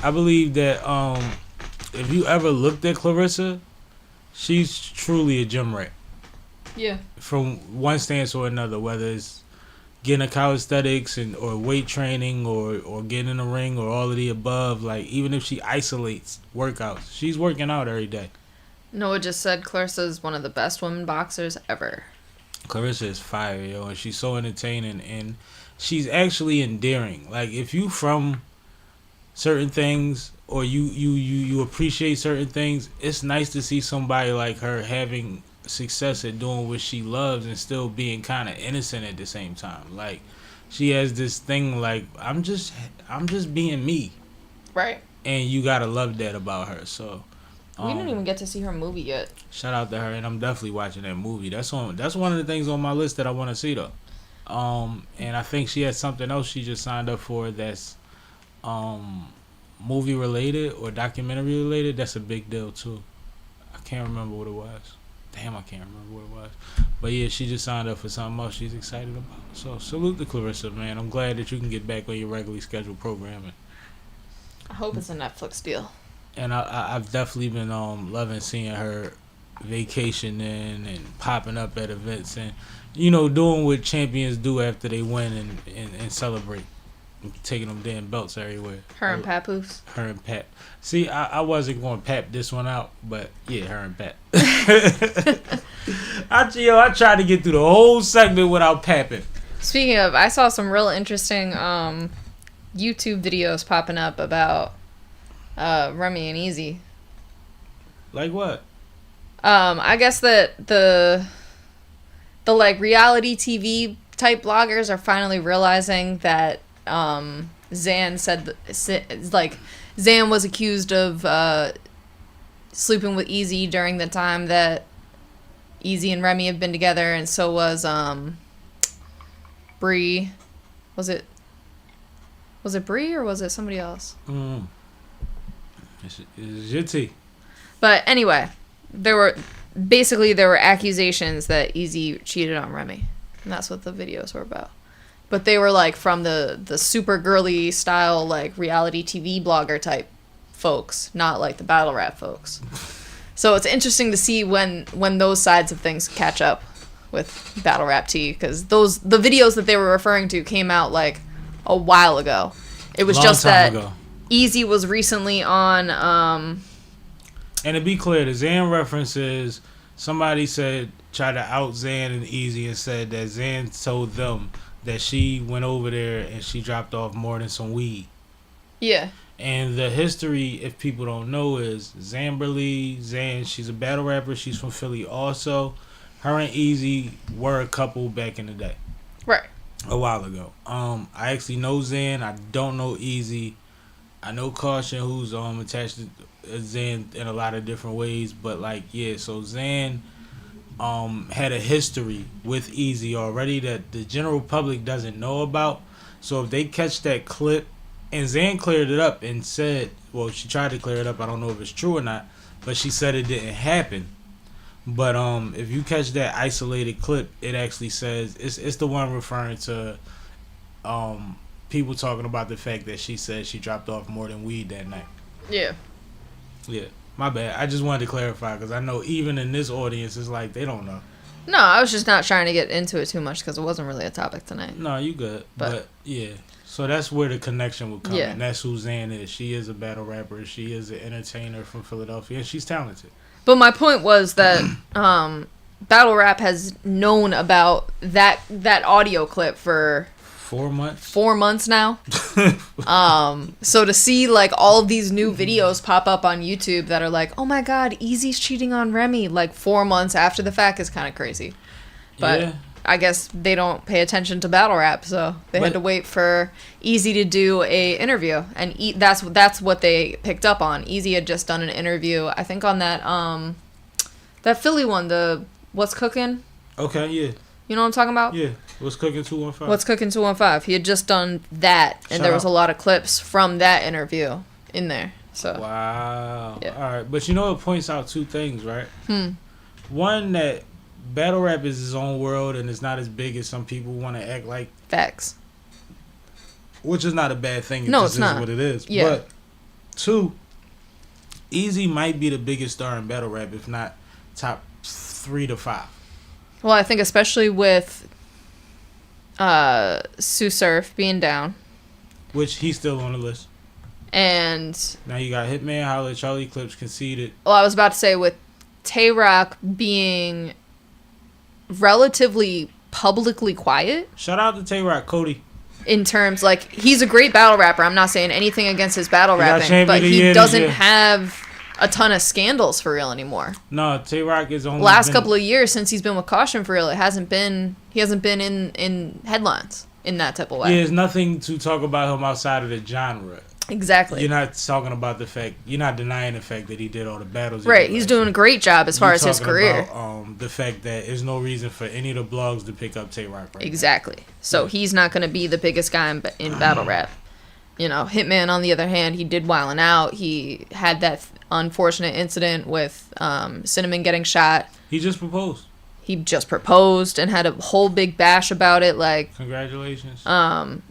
I believe that if you ever looked at Claressa, she's truly a gym rat. Yeah. From one stance or another, whether it's getting a calisthenics or weight training or getting in the ring or all of the above, like even if she isolates workouts, she's working out every day. Noah just said Claressa is one of the best women boxers ever. Claressa is fire, yo, and she's so entertaining and she's actually endearing. Like if you from certain things or you appreciate certain things, it's nice to see somebody like her having success at doing what she loves and still being kind of innocent at the same time. Like she has this thing like I'm just being me, right? And you gotta love that about her. So we didn't even get to see her movie yet. Shout out to her, and I'm definitely watching that movie. That's one of the things on my list that I want to see though. And I think she has something else she just signed up for that's movie related or documentary related. That's a big deal too. I can't remember what it was. Damn, I can't remember what it was. But yeah, she just signed up for something else she's excited about. So salute to Claressa, man. I'm glad that you can get back on your regularly scheduled programming. I hope it's a Netflix deal. And I've definitely been loving seeing her vacationing and popping up at events and, doing what champions do after they win and celebrate. Taking them damn belts everywhere. Her and Papoose. Her and Pap. See, I wasn't going to pap this one out, but yeah, her and Pap. I tried to get through the whole segment without papping. Speaking of, I saw some real interesting YouTube videos popping up about Remy and Easy. Like what? I guess that the like reality TV type bloggers are finally realizing that Zan said like Zan was accused of sleeping with Easy during the time that Easy and Remy have been together, and so was Bree. Was it Bree or was it somebody else? It's Jitty. But anyway, there were accusations that Easy cheated on Remy, and that's what the videos were about. But they were like from the super girly style, like reality TV blogger type folks, not like the battle rap folks. So it's interesting to see when those sides of things catch up with battle rap tea, because the videos that they were referring to came out like a while ago. It was just that ago. Easy was recently on. And to be clear, the Zan references, somebody tried to out Zan and Easy and said that Zan told them that she went over there and she dropped off more than some weed. Yeah. And the history, if people don't know, is Zan, she's a battle rapper. She's from Philly also. Her and Easy were a couple back in the day. Right. A while ago. I actually know Zan. I don't know Easy. I know Caution, who's attached to Zan in a lot of different ways. But like, yeah, so Zan had a history with Easy already that the general public doesn't know about. So if they catch that clip, and Zan cleared it up and said, well, she tried to clear it up. I don't know if it's true or not, but she said it didn't happen. But if you catch that isolated clip, it actually says it's the one referring to people talking about the fact that she said she dropped off more than weed that night. Yeah. Yeah. My bad. I just wanted to clarify because I know even in this audience, it's like they don't know. No, I was just not trying to get into it too much because it wasn't really a topic tonight. No, you good. But yeah. So that's where the connection would come. Yeah. And that's who Zan is. She is a battle rapper. She is an entertainer from Philadelphia. And she's talented. But my point was that battle rap has known about that audio clip for 4 months. 4 months now. So to see like all of these new videos pop up on YouTube that are like, oh my God, Easy's cheating on Remy like 4 months after the fact is kind of crazy. But I guess they don't pay attention to battle rap, so they had to wait for Easy to do a interview, and that's what they picked up on. Easy had just done an interview, I think, on that Philly one, the What's Cooking. Okay, yeah. You know what I'm talking about? Yeah. What's Cooking 215? What's Cooking 215. He had just done that, and there was a lot of clips from that interview in there. So. Wow. Yeah. All right, but you know it points out two things, right? One, that battle rap is its own world and it's not as big as some people want to act like. Facts. Which is not a bad thing. No, just it's not. Is what it is. Yeah. But two, Easy might be the biggest star in battle rap, if not top 3 to 5. Well, I think especially with Sue Surf being down. Which he's still on the list. And Now you got Hitman, Holla, Charlie Clips conceded. well, I was about to say with Tay Rock being relatively publicly quiet Shout out to Tay Rock, Cody. in terms, like, he's a great battle rapper. I'm not saying anything against his battle He got rapping, Champion but of the he Year this doesn't year. have a ton of scandals for real anymore. No, Tay Rock is only Last been- couple of years since he's been with Caution for real, he hasn't been in headlines in that type of way. Yeah, there's nothing to talk about him outside of the genre. Exactly. You're not talking about the fact. You're not denying the fact that he did all the battles. Right, he's doing a great job as far as his career. About, the fact that there's no reason for any of the blogs to pick up Tay Rock right Exactly. So he's not going to be the biggest guy in battle rap. You know, Hitman, on the other hand, he did Wildin' Out. He had that unfortunate incident with Cinnamon getting shot. now. He just proposed. He just proposed and had a whole big bash about it. Like, Congratulations.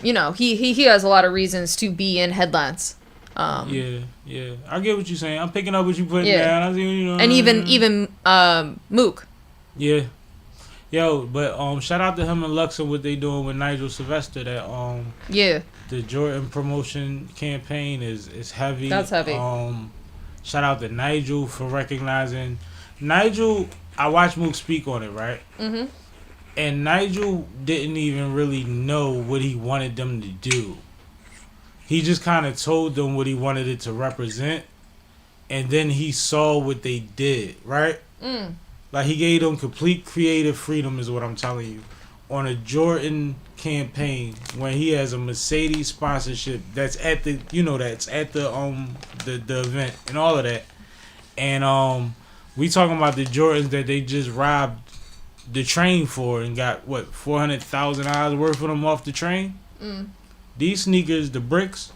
you know, he has a lot of reasons to be in headlines. Yeah. I get what you're saying. I'm picking up what you're putting Yeah. down. I see, you know. And even Mook. Yeah. Yo, but shout out to him and Lux and what they doing with Nigel Sylvester. That Yeah. the Jordan promotion campaign is heavy. That's heavy. Shout out to Nigel for recognizing. Nigel, I watched Mook speak on it, right? Mm-hmm. And Nigel didn't even really know what he wanted them to do. He just kind of told them what he wanted it to represent. And then he saw what they did, right? Like, he gave them complete creative freedom, is what I'm telling you. On a Jordan campaign, when he has a Mercedes sponsorship that's at the, that's at the event and all of that. And we talking about the Jordans that they just robbed the train for and got what, $400,000 worth of them off the train. These sneakers, the bricks,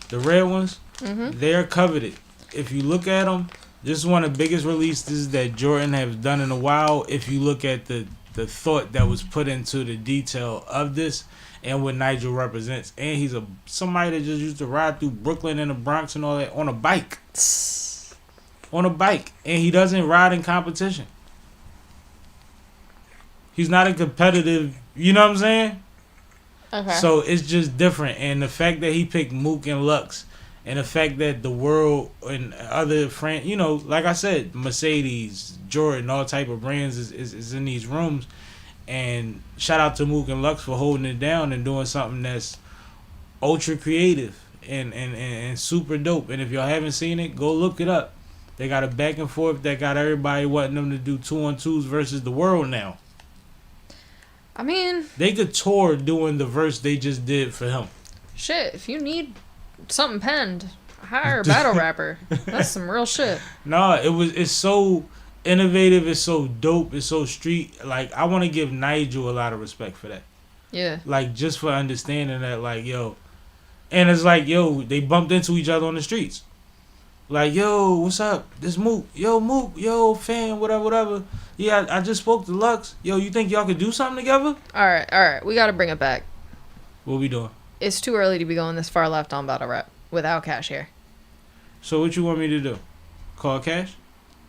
the red ones, they're coveted. If you look at them, this is one of the biggest releases that Jordan has done in a while. If you look at the thought that was put into the detail of this and what Nigel represents, and he's somebody that just used to ride through Brooklyn and the Bronx and all that on a bike. On a bike, and he doesn't ride in competition. He's not a competitive, you know what I'm saying? Okay. So it's just different, and the fact that he picked Mook and Lux, and the fact that the world and other like I said, Mercedes, Jordan, all type of brands is in these rooms, and shout out to Mook and Lux for holding it down and doing something that's ultra creative and super dope. And if y'all haven't seen it, go look it up. They got a back and forth that got everybody wanting them to do 2-on-2s versus the world now. I mean, They could tour doing the verse they just did for him. shit, if you need something penned, hire a battle rapper. That's some real shit. No, it's so innovative, it's so dope, it's so street. Like, I want to give Nigel a lot of respect for that. Yeah. Like, just for understanding that, like, yo. And it's like, yo, they bumped into each other on the streets. Like, yo, what's up? This Mook. Yo, fan, whatever. Yeah, I just spoke to Lux. Yo, you think y'all could do something together? All right. We got to bring it back. What we doing? It's too early to be going this far left on battle rap without Cash here. So what you want me to do? Call Cash?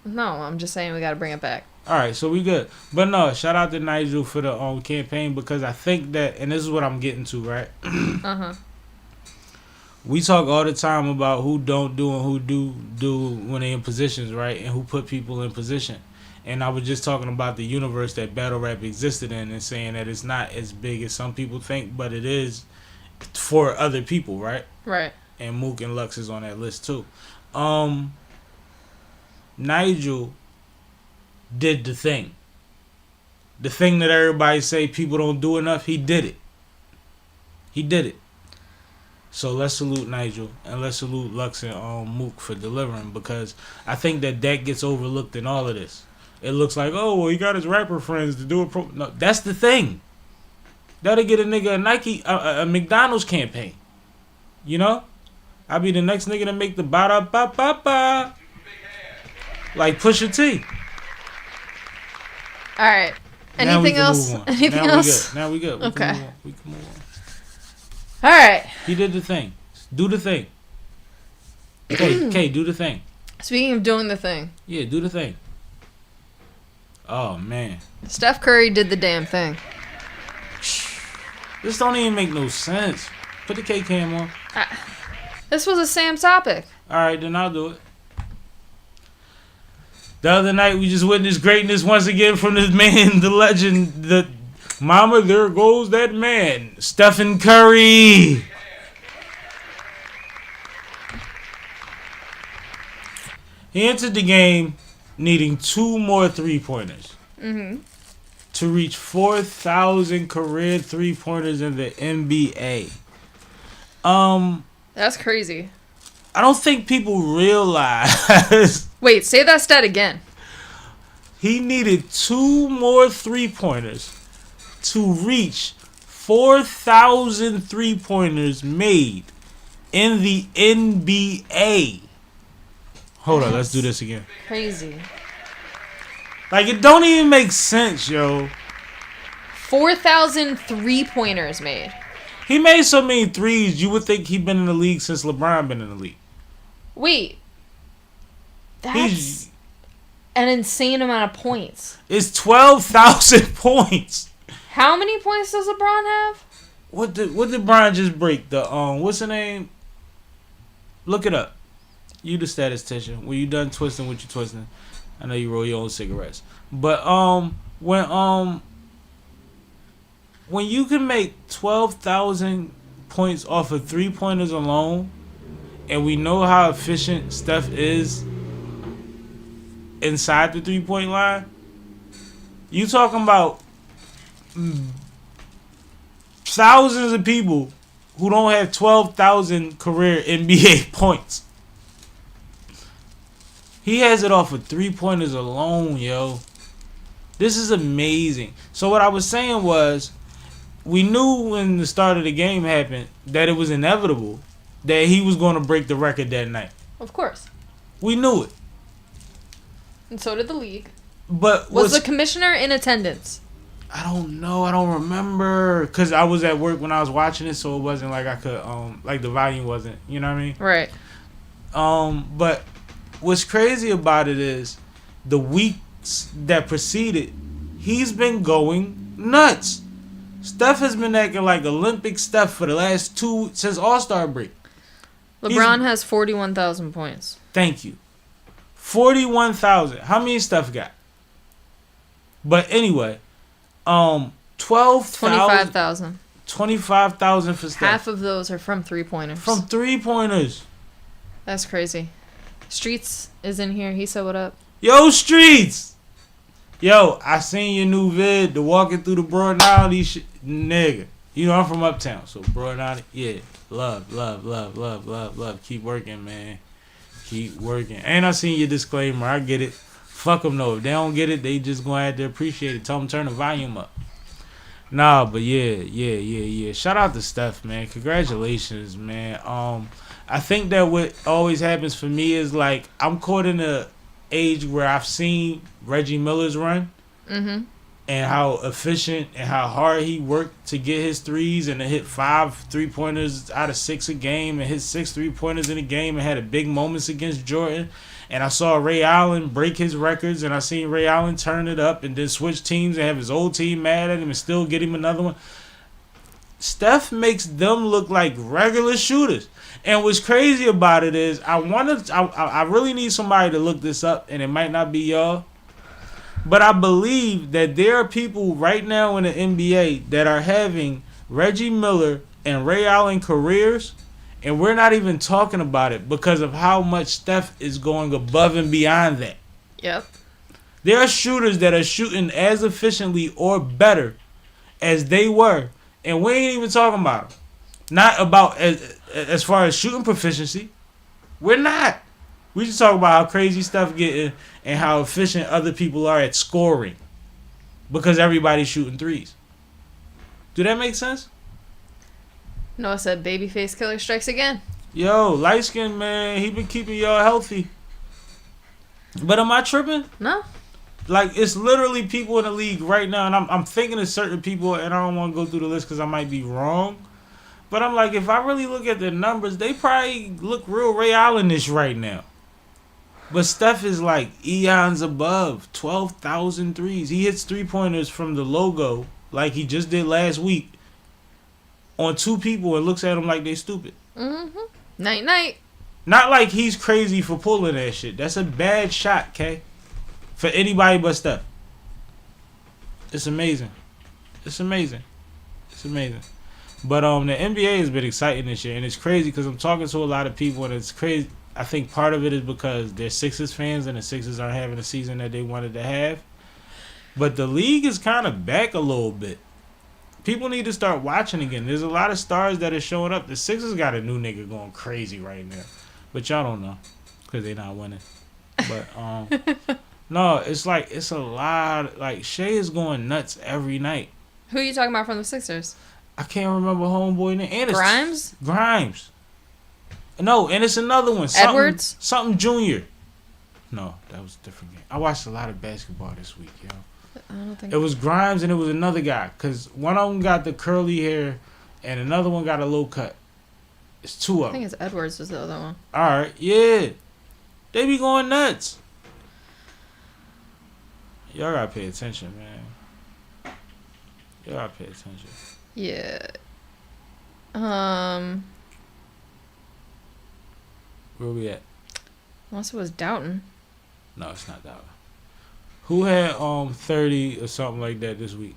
No, I'm just saying we got to bring it back. All right, so we good. But no, shout out to Nigel for the campaign, because I think that, and this is what I'm getting to, right? We talk all the time about who don't do and who do when they in positions, right? And who put people in position. And I was just talking about the universe that battle rap existed in and saying that it's not as big as some people think, but it is for other people, right? Right. And Mook and Lux is on that list too. Nigel did the thing. The thing that everybody say people don't do enough, he did it. He did it. So let's salute Nigel and let's salute Lux and Mook for delivering, because I think that gets overlooked in all of this. It looks like, oh, well, he got his rapper friends to do it. No, that's the thing. That'll get a nigga a Nike, a McDonald's campaign. You know? I'll be the next nigga to make the ba-da-ba-ba-ba. Like Pusha T. All right. Anything else? Anything else? Now we good. Okay. We can move on. All right. He did the thing. Do the thing. Okay, do the thing. Speaking of doing the thing. Yeah, do the thing. Oh, man. Steph Curry did the damn thing. This don't even make no sense. Put the K cam on. This was a Sam topic. All right, then I'll do it. The other night, we just witnessed greatness once again from this man, the legend, the mama, there goes that man, Stephen Curry. He entered the game needing 2 more 3-pointers to reach 4,000 career 3-pointers in the NBA. That's crazy. I don't think people realize. Wait, say that stat again. He needed 2 more 3-pointers to reach 4,000 3-pointers made in the NBA. Hold on, let's do this again. Crazy. Like, it don't even make sense, yo. 4,000 3-pointers made. He made so many threes, you would think he'd been in the league since LeBron been in the league. Wait. That's an insane amount of points. It's 12,000 points. How many points does LeBron have? What did Brian just break? The what's the name? Look it up. You the statistician. When you done twisting what you twisting, I know you roll your own cigarettes. But when you can make 12,000 points off of 3-pointers alone, and we know how efficient Steph is inside the 3-point line, you talking about thousands of people who don't have 12,000 career NBA points. He has it off of 3-pointers alone, yo. This is amazing. So what I was saying was, we knew when the start of the game happened that it was inevitable that he was going to break the record that night. Of course. We knew it. And so did the league. But was the commissioner in attendance? I don't know. I don't remember. Because I was at work when I was watching it, so it wasn't like I could, like the volume wasn't, you know what I mean? Right. But what's crazy about it is the weeks that preceded, he's been going nuts. Steph has been acting like Olympic Steph for the last 2 since All-Star break. LeBron has 41,000 points. Thank you. 41,000. How many Steph got? But anyway, 25,000. 25,000 for Steph. Half of those are from 3-pointers. From 3-pointers. That's crazy. Streets is in here. He said, "What up?" Yo, Streets. Yo, I seen your new vid, the walking through the Broad Island shit, nigga. You know I'm from Uptown, so Broad Island, yeah. Love. Keep working, man. Keep working. And I seen your disclaimer. I get it. Fuck them though. If they don't get it, they just gonna have to appreciate it. Tell them turn the volume up. Nah, but yeah. Shout out to Steph, man. Congratulations, man. I think that what always happens for me is like I'm caught in a age where I've seen Reggie Miller's run and how efficient and how hard he worked to get his threes and to hit 5 3-pointers out of 6 a game and hit 6 3-pointers in a game and had a big moments against Jordan. And I saw Ray Allen break his records, and I seen Ray Allen turn it up and then switch teams and have his old team mad at him and still get him another one. Steph makes them look like regular shooters. And what's crazy about it is I really need somebody to look this up, and it might not be y'all. But I believe that there are people right now in the NBA that are having Reggie Miller and Ray Allen careers, and we're not even talking about it because of how much Steph is going above and beyond that. Yep. There are shooters that are shooting as efficiently or better as they were, and we ain't even talking about them. Not about as far as shooting proficiency. We're not. We just talk about how crazy stuff getting and how efficient other people are at scoring because everybody's shooting threes. Do that make sense? Noah said, "Babyface killer strikes again." Yo, light skin man, he been keeping y'all healthy. But am I tripping? No. Like, it's literally people in the league right now, and I'm thinking of certain people, and I don't want to go through the list because I might be wrong. But I'm like, if I really look at the numbers, they probably look real Ray Allen-ish right now. But Steph is like eons above, 12,000 threes. He hits three-pointers from the logo like he just did last week on two people and looks at them like they stupid. Mm-hmm. Night-night. Not like he's crazy for pulling that shit. That's a bad shot, K. For anybody but Steph. It's amazing. It's amazing. It's amazing. But the NBA has been exciting this year, and it's crazy because I'm talking to a lot of people, and it's crazy. I think part of it is because they're Sixers fans, and the Sixers aren't having the season that they wanted to have. But the league is kind of back a little bit. People need to start watching again. There's a lot of stars that are showing up. The Sixers got a new nigga going crazy right now, but y'all don't know because they're not winning. But no, it's like it's a lot. Like Shea is going nuts every night. Who are you talking about from the Sixers? I can't remember homeboy name. And it's Grimes? Grimes. No, and it's another one. Edwards? Something Junior. No, that was a different game. I watched a lot of basketball this week, yo. I don't think It was Grimes and it was another guy. Because one of them got the curly hair and another one got a low cut. It's two I of think them. it's Edwards was the other one. Alright, yeah. They be going nuts. Y'all gotta pay attention, man. Y'all gotta pay attention. Yeah. Where we at? Unless it was Doughton. No, it's not that one. Who had 30 or something like that this week?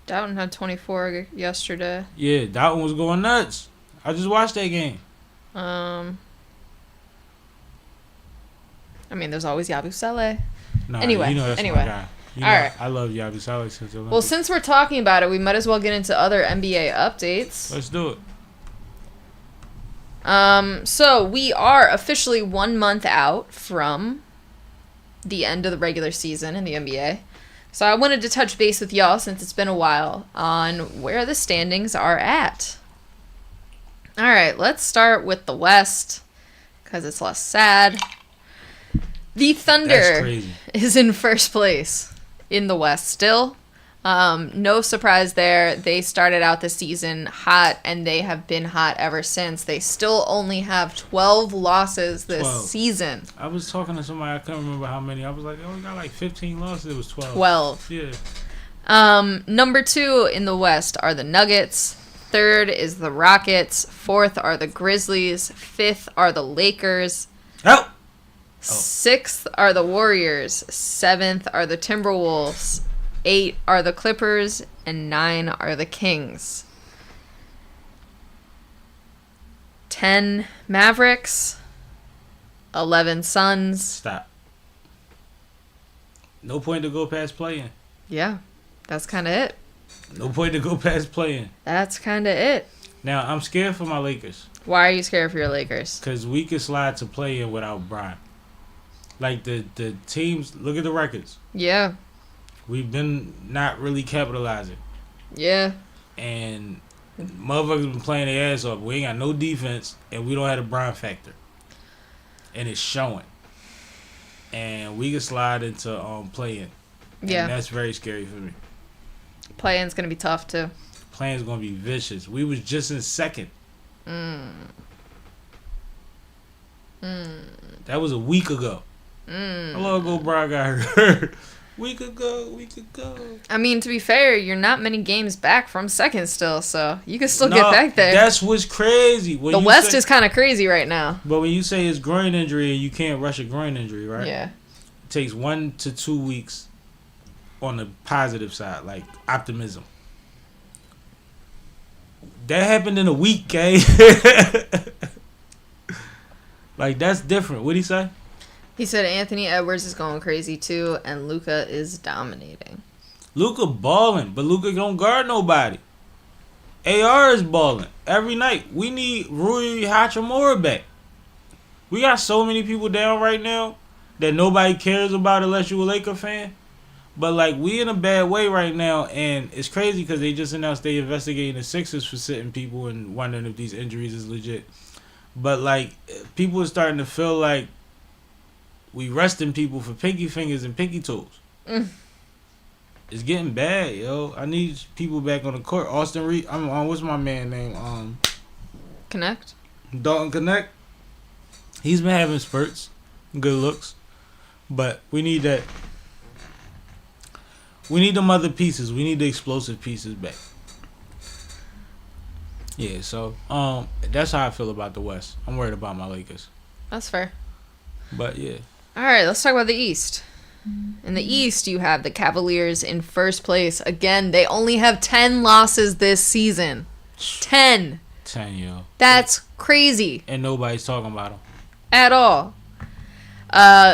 Doughton had 24 yesterday. Yeah, that one was going nuts. I just watched that game. I mean, there's always Yabusele. Nah, Anyway, you know that's my guy. You know, All right. I love Yabusele since the Olympics. Well, since we're talking about it, we might as well get into other NBA updates. Let's do it. So we are officially 1 month out from the end of the regular season in the NBA. So I wanted to touch base with y'all, since it's been a while, on where the standings are at. All right, let's start with the West, because it's less sad. The That's Thunder crazy. is in first place in the West still. No surprise there. They started out the season hot, and they have been hot ever since. They still only have 12 losses this 12. season. I was talking to somebody, I couldn't remember how many. I was like, oh, we got like 15 losses. It was 12. 12. Yeah. Number 2 in the West are the Nuggets. Third is the Rockets. Fourth are the Grizzlies. Fifth are the Lakers. Oh! Sixth are the Warriors. Seventh are the Timberwolves. 8 are the Clippers. And 9 are the Kings. 10 Mavericks. 11 Suns. Stop. No point to go past playing. Yeah, that's kind of it. No point to go past playing. That's kind of it. Now, I'm scared for my Lakers. Why are you scared for your Lakers? Because we can slide to play in without Brian. Like, the teams, look at the records. Yeah. We've been not really capitalizing. Yeah. And motherfuckers been playing their ass off. We ain't got no defense, and we don't have a Brian factor. And it's showing. And we can slide into playing. Yeah. And that's very scary for me. Playing's going to be tough, too. Playing's going to be vicious. We was just in second. That was a week ago. How long ago Brian got hurt? Week ago. I mean, to be fair, you're not many games back from second still, so you can still get back there. That's what's crazy. When the West is kind of crazy right now. But when you say it's groin injury and you can't rush a groin injury, right? Yeah. It takes 1 to 2 weeks on the positive side, like optimism. That happened in a week, eh? Like, that's different. What'd he say? He said Anthony Edwards is going crazy too, and Luka is dominating. Luka balling, but Luka don't guard nobody. AR is balling every night. We need Rui Hachimura back. We got so many people down right now that nobody cares about unless you a Laker fan. But like we in a bad way right now, and it's crazy because they just announced they investigating the Sixers for sitting people and wondering if these injuries is legit. But like people are starting to feel like we resting people for pinky fingers and pinky toes. It's getting bad, yo. I need people back on the court. Austin Reed, I'm on. What's my man name? Connect. Dalton Connect. He's been having spurts, good looks, but we need that. We need them other pieces. We need the explosive pieces back. Yeah, so that's how I feel about the West. I'm worried about my Lakers. That's fair. But yeah. All right, let's talk about the East. In the East, you have the Cavaliers in first place. Again, they only have 10 losses this season. 10. 10, yo. That's crazy. And nobody's talking about them. At all.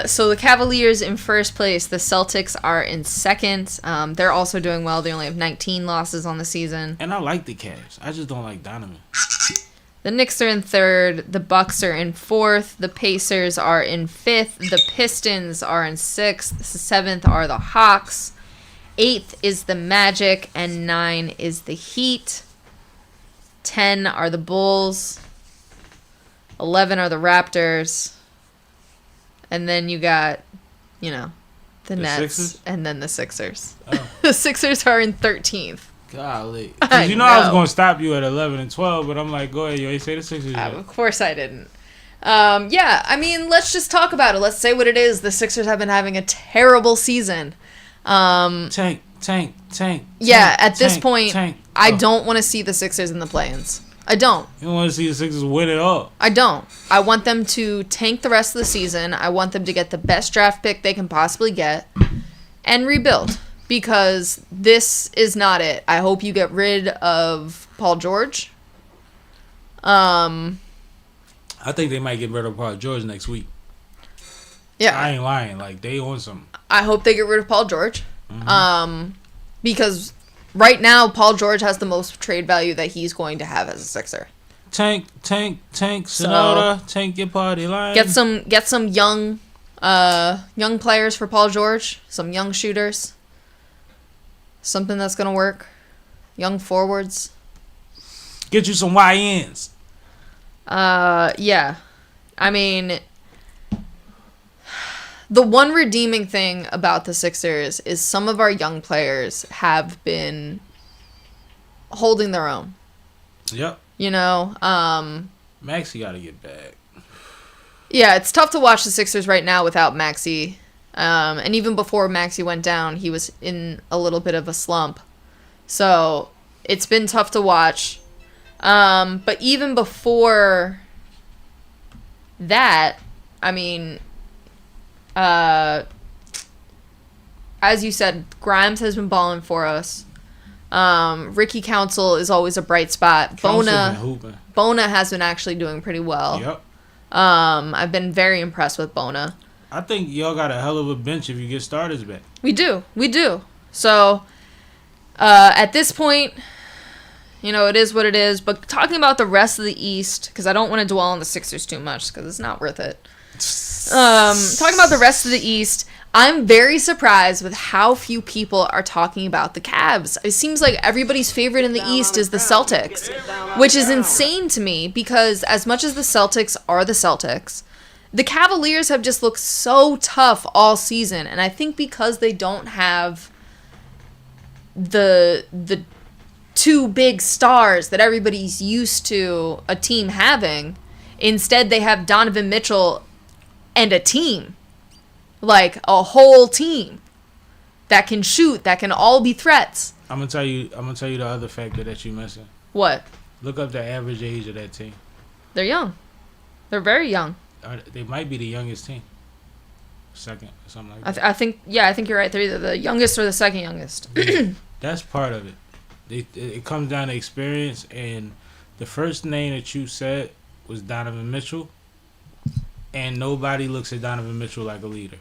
So the Cavaliers in first place. The Celtics are in second. They're also doing well. They only have 19 losses on the season. And I like the Cavs. I just don't like Donovan. The Knicks are in third. The Bucks are in fourth. The Pacers are in fifth. The Pistons are in sixth. Seventh are the Hawks. Eighth is the Magic. And 9 is the Heat. 10 are the Bulls. 11 are the Raptors. And then you got, the Nets. Sixers? And then the Sixers. Oh. The Sixers are in 13th. Golly. I You know I was know. going to stop you at 11 and 12, but I'm like, go ahead, yo. You say the Sixers. Of course I didn't. Yeah, I mean, let's just talk about it. Let's say what it is. The Sixers have been having a terrible season. Tank. Yeah, at this point, tank. I don't want to see the Sixers in the play-ins. I don't. You don't want to see the Sixers win it all. I don't. I want them to tank the rest of the season. I want them to get the best draft pick they can possibly get and rebuild. Because this is not it. I hope you get rid of Paul George. I think they might get rid of Paul George next week. Yeah. I ain't lying. Like, they on something. I hope they get rid of Paul George. Mm-hmm. Because right now, Paul George has the most trade value that he's going to have as a Sixer. Tank, Sonata, tank your party line. Get some young players for Paul George. Some young shooters. Something that's going to work. Young forwards. Get you some YNs. Yeah. I mean, the one redeeming thing about the Sixers is some of our young players have been holding their own. Yep. Maxey got to get back. Yeah, it's tough to watch the Sixers right now without Maxey. And even before Maxey went down, he was in a little bit of a slump. So it's been tough to watch. But even before that, I mean, as you said, Grimes has been balling for us. Ricky Council is always a bright spot. Bona has been actually doing pretty well. Yep. I've been very impressed with Bona. I think y'all got a hell of a bench if you get starters back. We do. So, at this point, it is what it is. But talking about the rest of the East, because I don't want to dwell on the Sixers too much, because it's not worth it. Talking about the rest of the East, I'm very surprised with how few people are talking about the Cavs. It seems like everybody's favorite in the East is the Celtics, which is insane to me, because as much as the Celtics are the Celtics, the Cavaliers have just looked so tough all season, and I think because they don't have the two big stars that everybody's used to a team having, instead they have Donovan Mitchell and a team, like a whole team that can shoot, that can all be threats. I'm gonna tell you the other factor that you missing. What? Look up the average age of that team. They're young. They're very young. They might be the youngest team. Second or something like that. I think you're right. They're either the youngest or the second youngest. That's part of it. It comes down to experience, and the first name that you said was Donovan Mitchell, and nobody looks at Donovan Mitchell like a leader.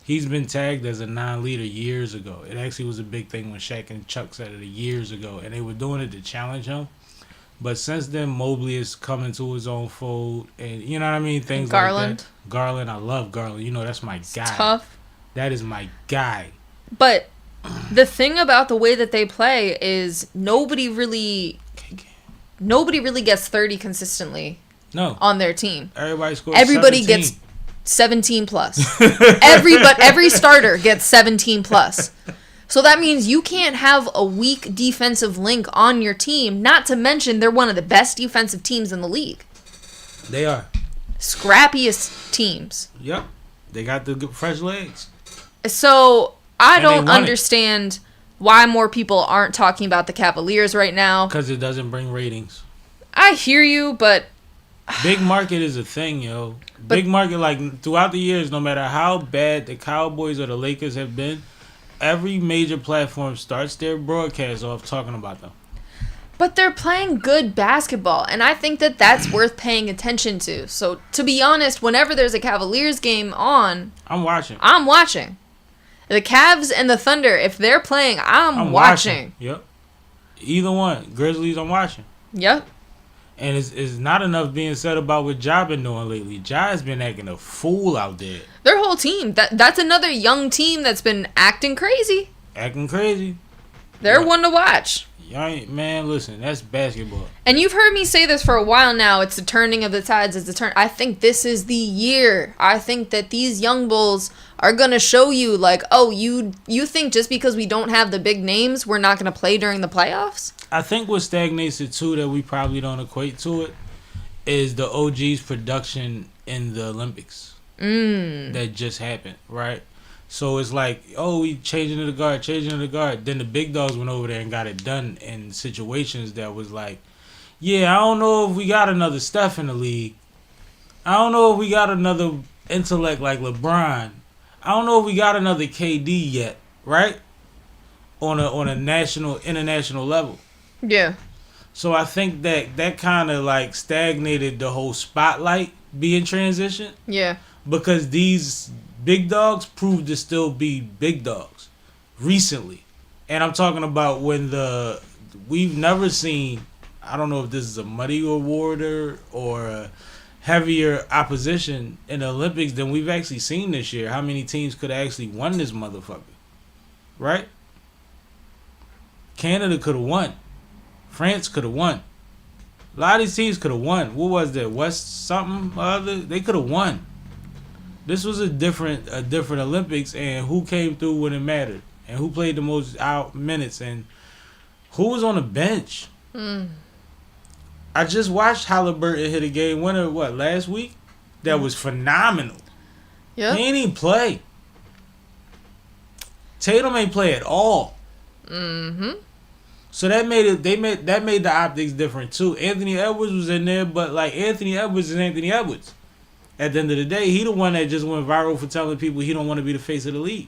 He's been tagged as a non-leader years ago. It actually was a big thing when Shaq and Chuck said it years ago, and they were doing it to challenge him. But since then, Mobley is coming to his own fold, and you know what I mean? Things Garland. like that. Garland, I love Garland. You know, that's my guy. Tough. That is my guy. But the thing about the way that they play is nobody really gets 30 consistently No. on their team. Everybody scores Everybody 17. gets 17 plus. Every starter gets 17 plus. So that means you can't have a weak defensive link on your team, not to mention they're one of the best defensive teams in the league. They are. Scrappiest teams. Yep. They got the good fresh legs. So I And they don't won it. understand why more people aren't talking about the Cavaliers right now. Because it doesn't bring ratings. I hear you, but Big market is a thing, yo. But- Big market, like, throughout the years, no matter how bad the Cowboys or the Lakers have been, every major platform starts their broadcast off talking about them. they're playing good basketball, and I think that that's worth paying attention to. So to be honest, whenever there's a Cavaliers game on, I'm watching. I'm watching. The Cavs and the Thunder, if they're playing, I'm watching. Yep. Either one. Grizzlies, I'm watching. Yep. And it's not enough being said about what Ja been doing lately. Ja has been acting a fool out there. Their whole team. That's another young team that's been acting crazy. Acting crazy. They're Yeah. one to watch. Man, listen, that's basketball. And you've heard me say this for a while now. It's the turning of the tides. It's the turn. I think this is the year. I think that these young bulls are going to show you, like, oh, you think just because we don't have the big names, we're not going to play during the playoffs? I think what stagnates it too, that we probably don't equate to it, is the OG's production in the Olympics that just happened, right? So it's like, oh, we changing to the guard. Then the big dogs went over there and got it done in situations that was like, yeah, I don't know if we got another Steph in the league. I don't know if we got another intellect like LeBron. I don't know if we got another KD yet, right? On a international level. Yeah. So I think that kind of like stagnated the whole spotlight being transitioned, Yeah. because these big dogs proved to still be big dogs recently. And I'm talking about when we've never seen, I don't know if this is a muddy award or a heavier opposition in the Olympics than we've actually seen this year. How many teams could have actually won this motherfucker? Right? Canada could have won. France could have won. A lot of these teams could have won. What was that? West something other? They could have won. This was a different Olympics, and who came through when it mattered, and who played the most out minutes, and who was on the bench. I just watched Halliburton hit a game winner last week? That was phenomenal. Yeah. He ain't even play. Tatum ain't play at all. So that made the optics different too. Anthony Edwards was in there, but like Anthony Edwards is Anthony Edwards. At the end of the day, he the one that just went viral for telling people he don't want to be the face of the league.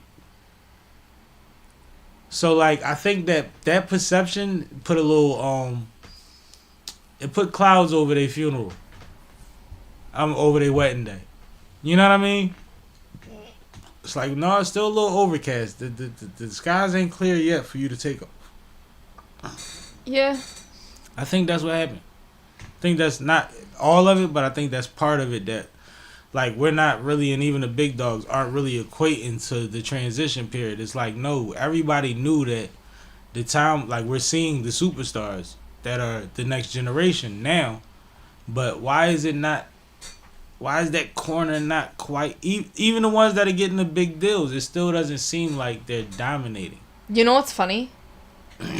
So like I think that perception put a little it put clouds over their funeral. Over their wedding day. You know what I mean? It's like, no, it's still a little overcast. The skies ain't clear yet for you to take off. Yeah. I think that's what happened. I think that's not all of it, but I think that's part of it, that like we're not really, and even the big dogs aren't really equating to the transition period. It's like, no, everybody knew that the time, like we're seeing the superstars that are the next generation now, but why is that corner not quite, even the ones that are getting the big deals, it still doesn't seem like they're dominating. You know what's funny?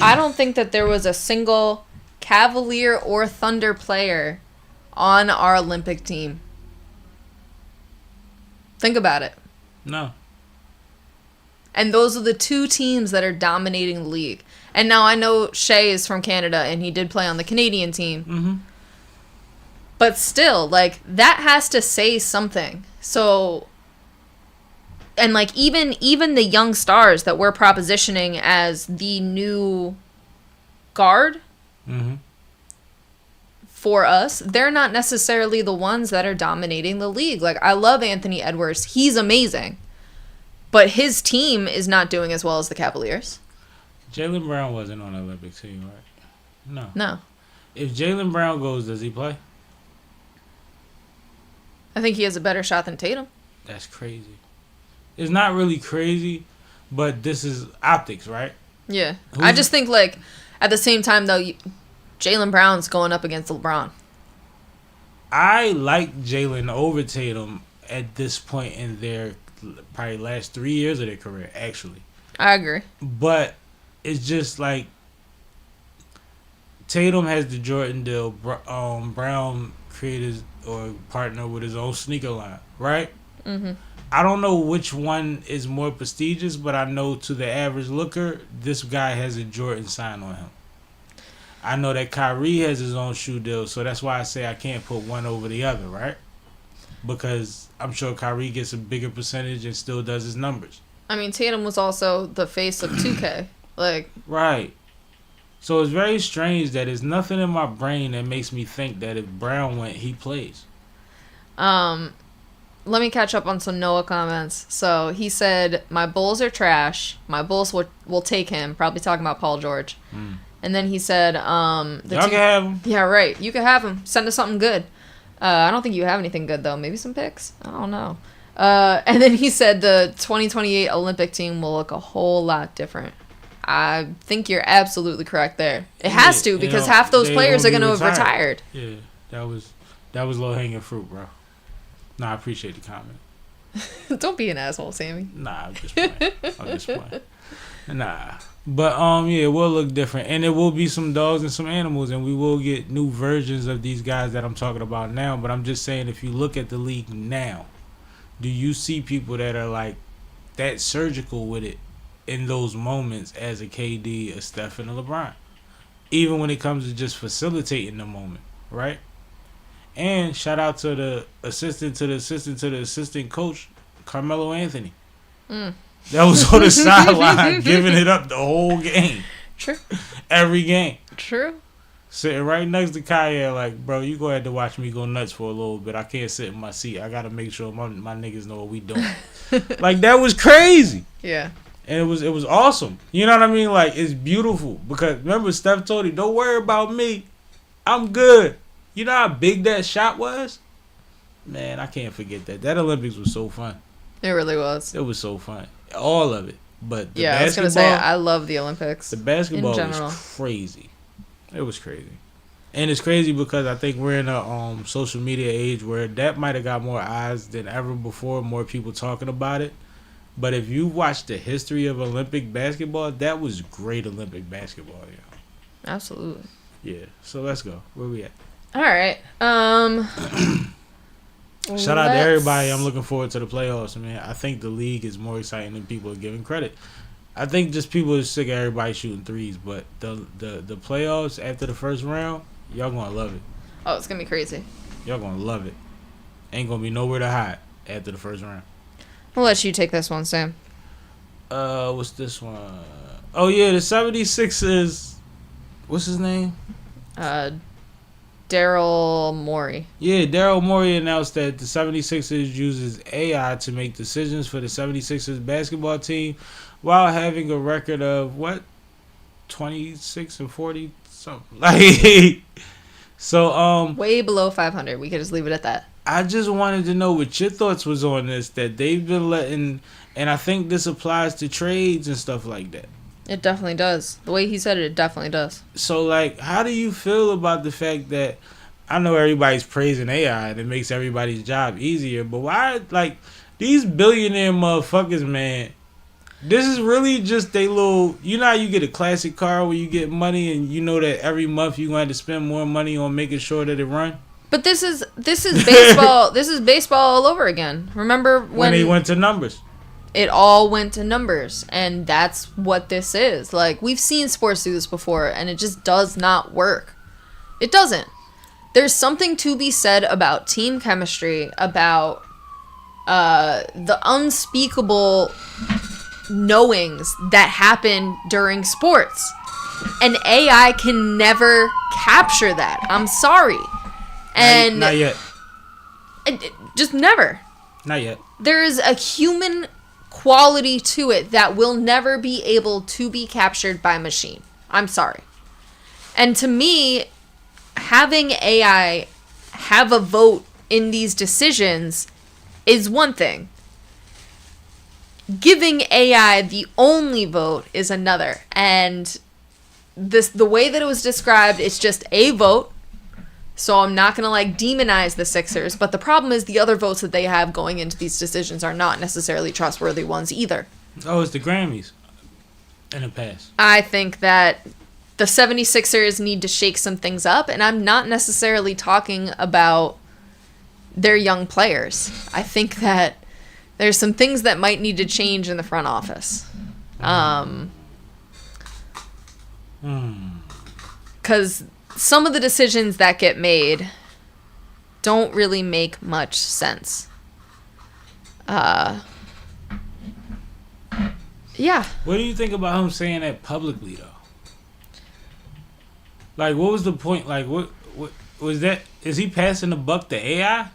I don't think that there was a single Cavalier or Thunder player on our Olympic team. Think about it. No. And those are the two teams that are dominating the league. And now I know Shea is from Canada and he did play on the Canadian team. Mm-hmm. But still, like, that has to say something. So, and like even the young stars that we're propositioning as the new guard, Mm-hmm. for us, they're not necessarily the ones that are dominating the league. Like, I love Anthony Edwards. He's amazing. But his team is not doing as well as the Cavaliers. Jaylen Brown wasn't on the Olympic team, right? No. If Jaylen Brown goes, does he play? I think he has a better shot than Tatum. That's crazy. It's not really crazy, but this is optics, right? Yeah. I just think, like, at the same time, though, Jaylen Brown's going up against LeBron. I like Jaylen over Tatum at this point in their probably last 3 years of their career, actually. I agree. But it's just like Tatum has the Jordan deal. Brown created or partner with his own sneaker line, right? Mm-hmm. I don't know which one is more prestigious, but I know to the average looker, this guy has a Jordan sign on him. I know that Kyrie has his own shoe deal, so that's why I say I can't put one over the other, right? Because I'm sure Kyrie gets a bigger percentage and still does his numbers. I mean, Tatum was also the face of 2K. Like, right. So it's very strange that there's nothing in my brain that makes me think that if Brown went, he plays. Let me catch up on some Noah comments. So he said, my Bulls are trash. My Bulls will take him. Probably talking about Paul George. And then he said, y'all can have him. Yeah, right. You can have him. Send us something good. I don't think you have anything good, though. Maybe some picks? I don't know. And then he said the 2028 Olympic team will look a whole lot different. I think you're absolutely correct there. It has to, because half those players are going to have retired. Yeah, that was low-hanging fruit, bro. Nah, I appreciate the comment. Don't be an asshole, Sammy. Nah, I'm just playing. Nah. But, yeah, it will look different. And there will be some dogs and some animals, and we will get new versions of these guys that I'm talking about now. But I'm just saying, if you look at the league now, do you see people that are, like, that surgical with it in those moments as a KD, a Steph, and a LeBron? Even when it comes to just facilitating the moment, right? And shout out to the assistant coach, Carmelo Anthony. That was on the sideline giving it up the whole game. True. Every game. True. Sitting right next to Kaya, like, bro, you go ahead to watch me go nuts for a little bit. I can't sit in my seat. I got to make sure my niggas know what we doing. Like, that was crazy. Yeah. And it was awesome. You know what I mean? Like, it's beautiful. Because, remember, Steph told him, don't worry about me. I'm good. You know how big that shot was? Man, I can't forget that. That Olympics was so fun. It really was. It was so fun. All of it. But the yeah, basketball, I was going to say, I love the Olympics. The basketball was crazy. It was crazy. And it's crazy because I think we're in a social media age where that might have got more eyes than ever before, more people talking about it. But if you watch the history of Olympic basketball, that was great Olympic basketball. You know? Absolutely. Yeah. So let's go. Where we at? All right. Shout out to everybody. I'm looking forward to the playoffs, man. I think the league is more exciting than people are giving credit. I think just people are sick of everybody shooting threes, but the playoffs after the first round, y'all gonna love it. Oh, it's gonna be crazy. Y'all gonna love it. Ain't gonna be nowhere to hide after the first round. I'll let you take this one, Sam. What's this one? Oh yeah, the 76ers. What's his name? Daryl Morey. Yeah, Daryl Morey announced that the 76ers uses AI to make decisions for the 76ers basketball team while having a record of, 26-40 something. Like, so, way below 500. We could just leave it at that. I just wanted to know what your thoughts was on this, that they've been letting, and I think this applies to trades and stuff like that. It definitely does. The way he said it, it definitely does. So, like, how do you feel about the fact that, I know everybody's praising AI and it makes everybody's job easier, but why, like, these billionaire motherfuckers, man, this is really just they little, you know how you get a classic car where you get money and you know that every month you're going to have to spend more money on making sure that it run? But this is baseball. This is baseball all over again. Remember when they went to numbers? It all went to numbers, and that's what this is. Like, we've seen sports do this before, and it just does not work. It doesn't. There's something to be said about team chemistry, about the unspeakable knowings that happen during sports. And AI can never capture that. I'm sorry. And not yet. Just never. Not yet. There is a human quality to it that will never be able to be captured by machine. I'm sorry. And to me, having AI have a vote in these decisions is one thing. Giving AI the only vote is another. And the way that it was described, it's just a vote. So I'm not going to like demonize the Sixers, but the problem is the other votes that they have going into these decisions are not necessarily trustworthy ones either. Oh, it's the Grammys in the past. I think that the 76ers need to shake some things up, and I'm not necessarily talking about their young players. I think that there's some things that might need to change in the front office. Because some of the decisions that get made don't really make much sense. Yeah. What do you think about him saying that publicly, though? Like, what was the point? Like, what was that? Is he passing the buck to AI?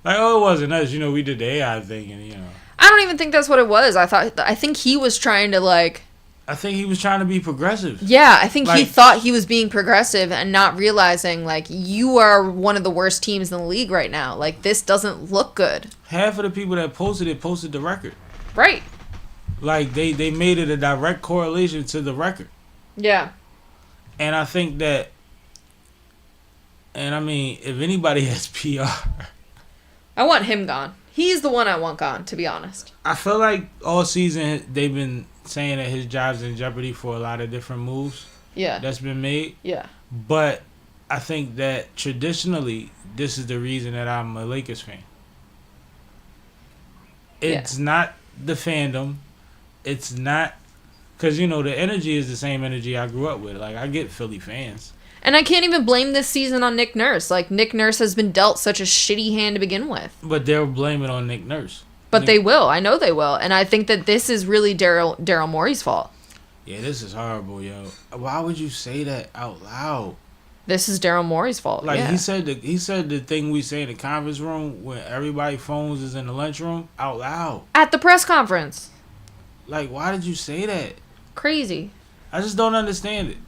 Like, oh, it wasn't us. We did the AI thing, and I don't even think that's what it was. I think he was trying to like. I think he was trying to be progressive. Yeah, I think he Like- thought he was being progressive and not realizing, like, you are one of the worst teams in the league right now. Like, this doesn't look good. Half of the people that posted it posted the record. Right. Like, they made it a direct correlation to the record. Yeah. And I think that, and I mean, if anybody has PR, I want him gone. He's the one I want gone, to be honest. I feel like all season they've been saying that his job's in jeopardy for a lot of different moves Yeah. that's been made. Yeah. But I think that traditionally, this is the reason that I'm a Lakers fan. It's not the fandom. It's not... Because, the energy is the same energy I grew up with. Like, I get Philly fans. And I can't even blame this season on Nick Nurse. Like, Nick Nurse has been dealt such a shitty hand to begin with. But they'll blame it on Nick Nurse. But they will. I know they will. And I think that this is really Daryl Morey's fault. Yeah, this is horrible, yo. Why would you say that out loud? This is Daryl Morey's fault. Like, yeah. he said the thing we say in the conference room when everybody's phones is in the lunchroom out loud. At the press conference. Like, why did you say that? Crazy. I just don't understand it.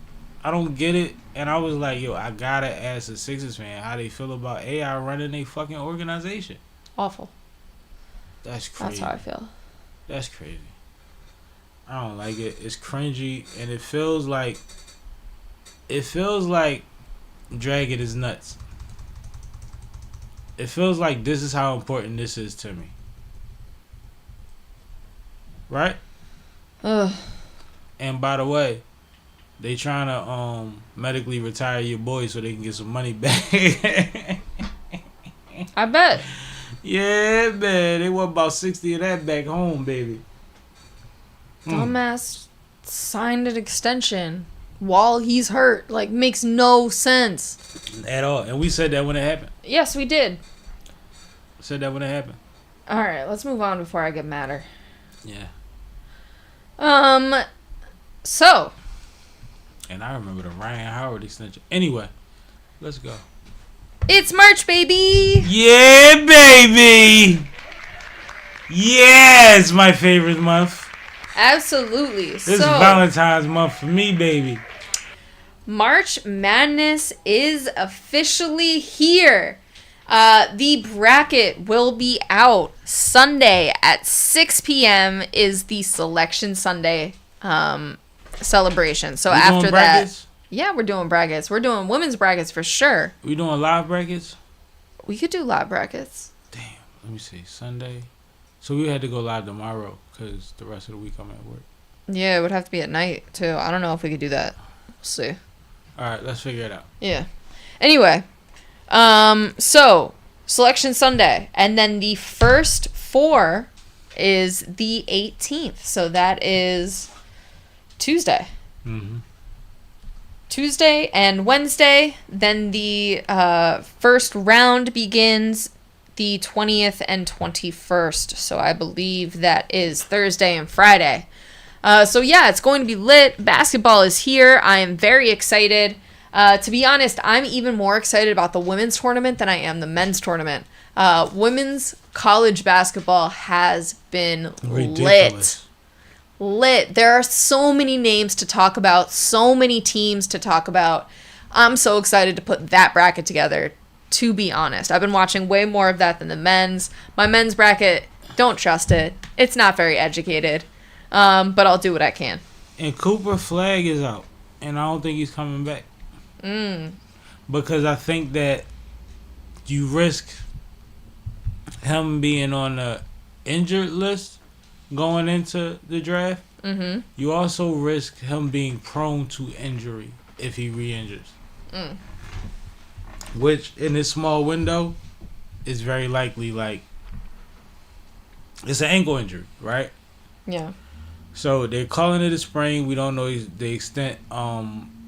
I don't get it. And I was like, yo, I gotta ask a Sixers fan how they feel about AI running a fucking organization. Awful. That's crazy. That's how I feel. That's crazy. I don't like it. It's cringy, and it feels like dragging his nuts. It feels like this is how important this is to me. Right? Ugh. And by the way, they trying to medically retire your boy so they can get some money back. I bet. Yeah, man. They want about 60 of that back home, baby. Dumbass signed an extension while he's hurt. Like, makes no sense. At all. And we said that when it happened. Yes, we did. Said that when it happened. All right, let's move on before I get madder. Yeah. So. And I remember the Ryan Howard extension. Anyway, let's go. It's March, baby! Yeah, baby! Yeah, it's my favorite month. Absolutely. This is Valentine's month for me, baby. March Madness is officially here. The bracket will be out Sunday at 6 p.m. is the Selection Sunday celebration. So We after doing that, brackets? yeah, we're doing brackets. We're doing women's brackets for sure. We doing live brackets? We could do live brackets. Damn, let me see. Sunday. So we had to go live tomorrow because the rest of the week I'm at work. Yeah, it would have to be at night too. I don't know if we could do that. We'll see. All right, let's figure it out. Yeah. Anyway, so Selection Sunday, and then the first four is the 18th. So that is Tuesday. Mm-hmm. Tuesday and Wednesday. Then the first round begins the 20th and 21st. So I believe that is Thursday and Friday. So yeah, it's going to be lit. Basketball is here. I am very excited. To be honest, I'm even more excited about the women's tournament than I am the men's tournament. Women's college basketball has been Ridiculous. lit. There are so many names to talk about, so many teams to talk about. I'm so excited to put that bracket together, to be honest. I've been watching way more of that than the men's. My men's bracket, don't trust it. It's not very educated. But I'll do what I can. And Cooper Flag is out, and I don't think he's coming back. Because I think that you risk him being on the injured list going into the draft. Mm-hmm. You also risk him being prone to injury if he re-injures. Which, in this small window, is very likely, like, it's an ankle injury, right? Yeah. So they're calling it a sprain. We don't know the extent,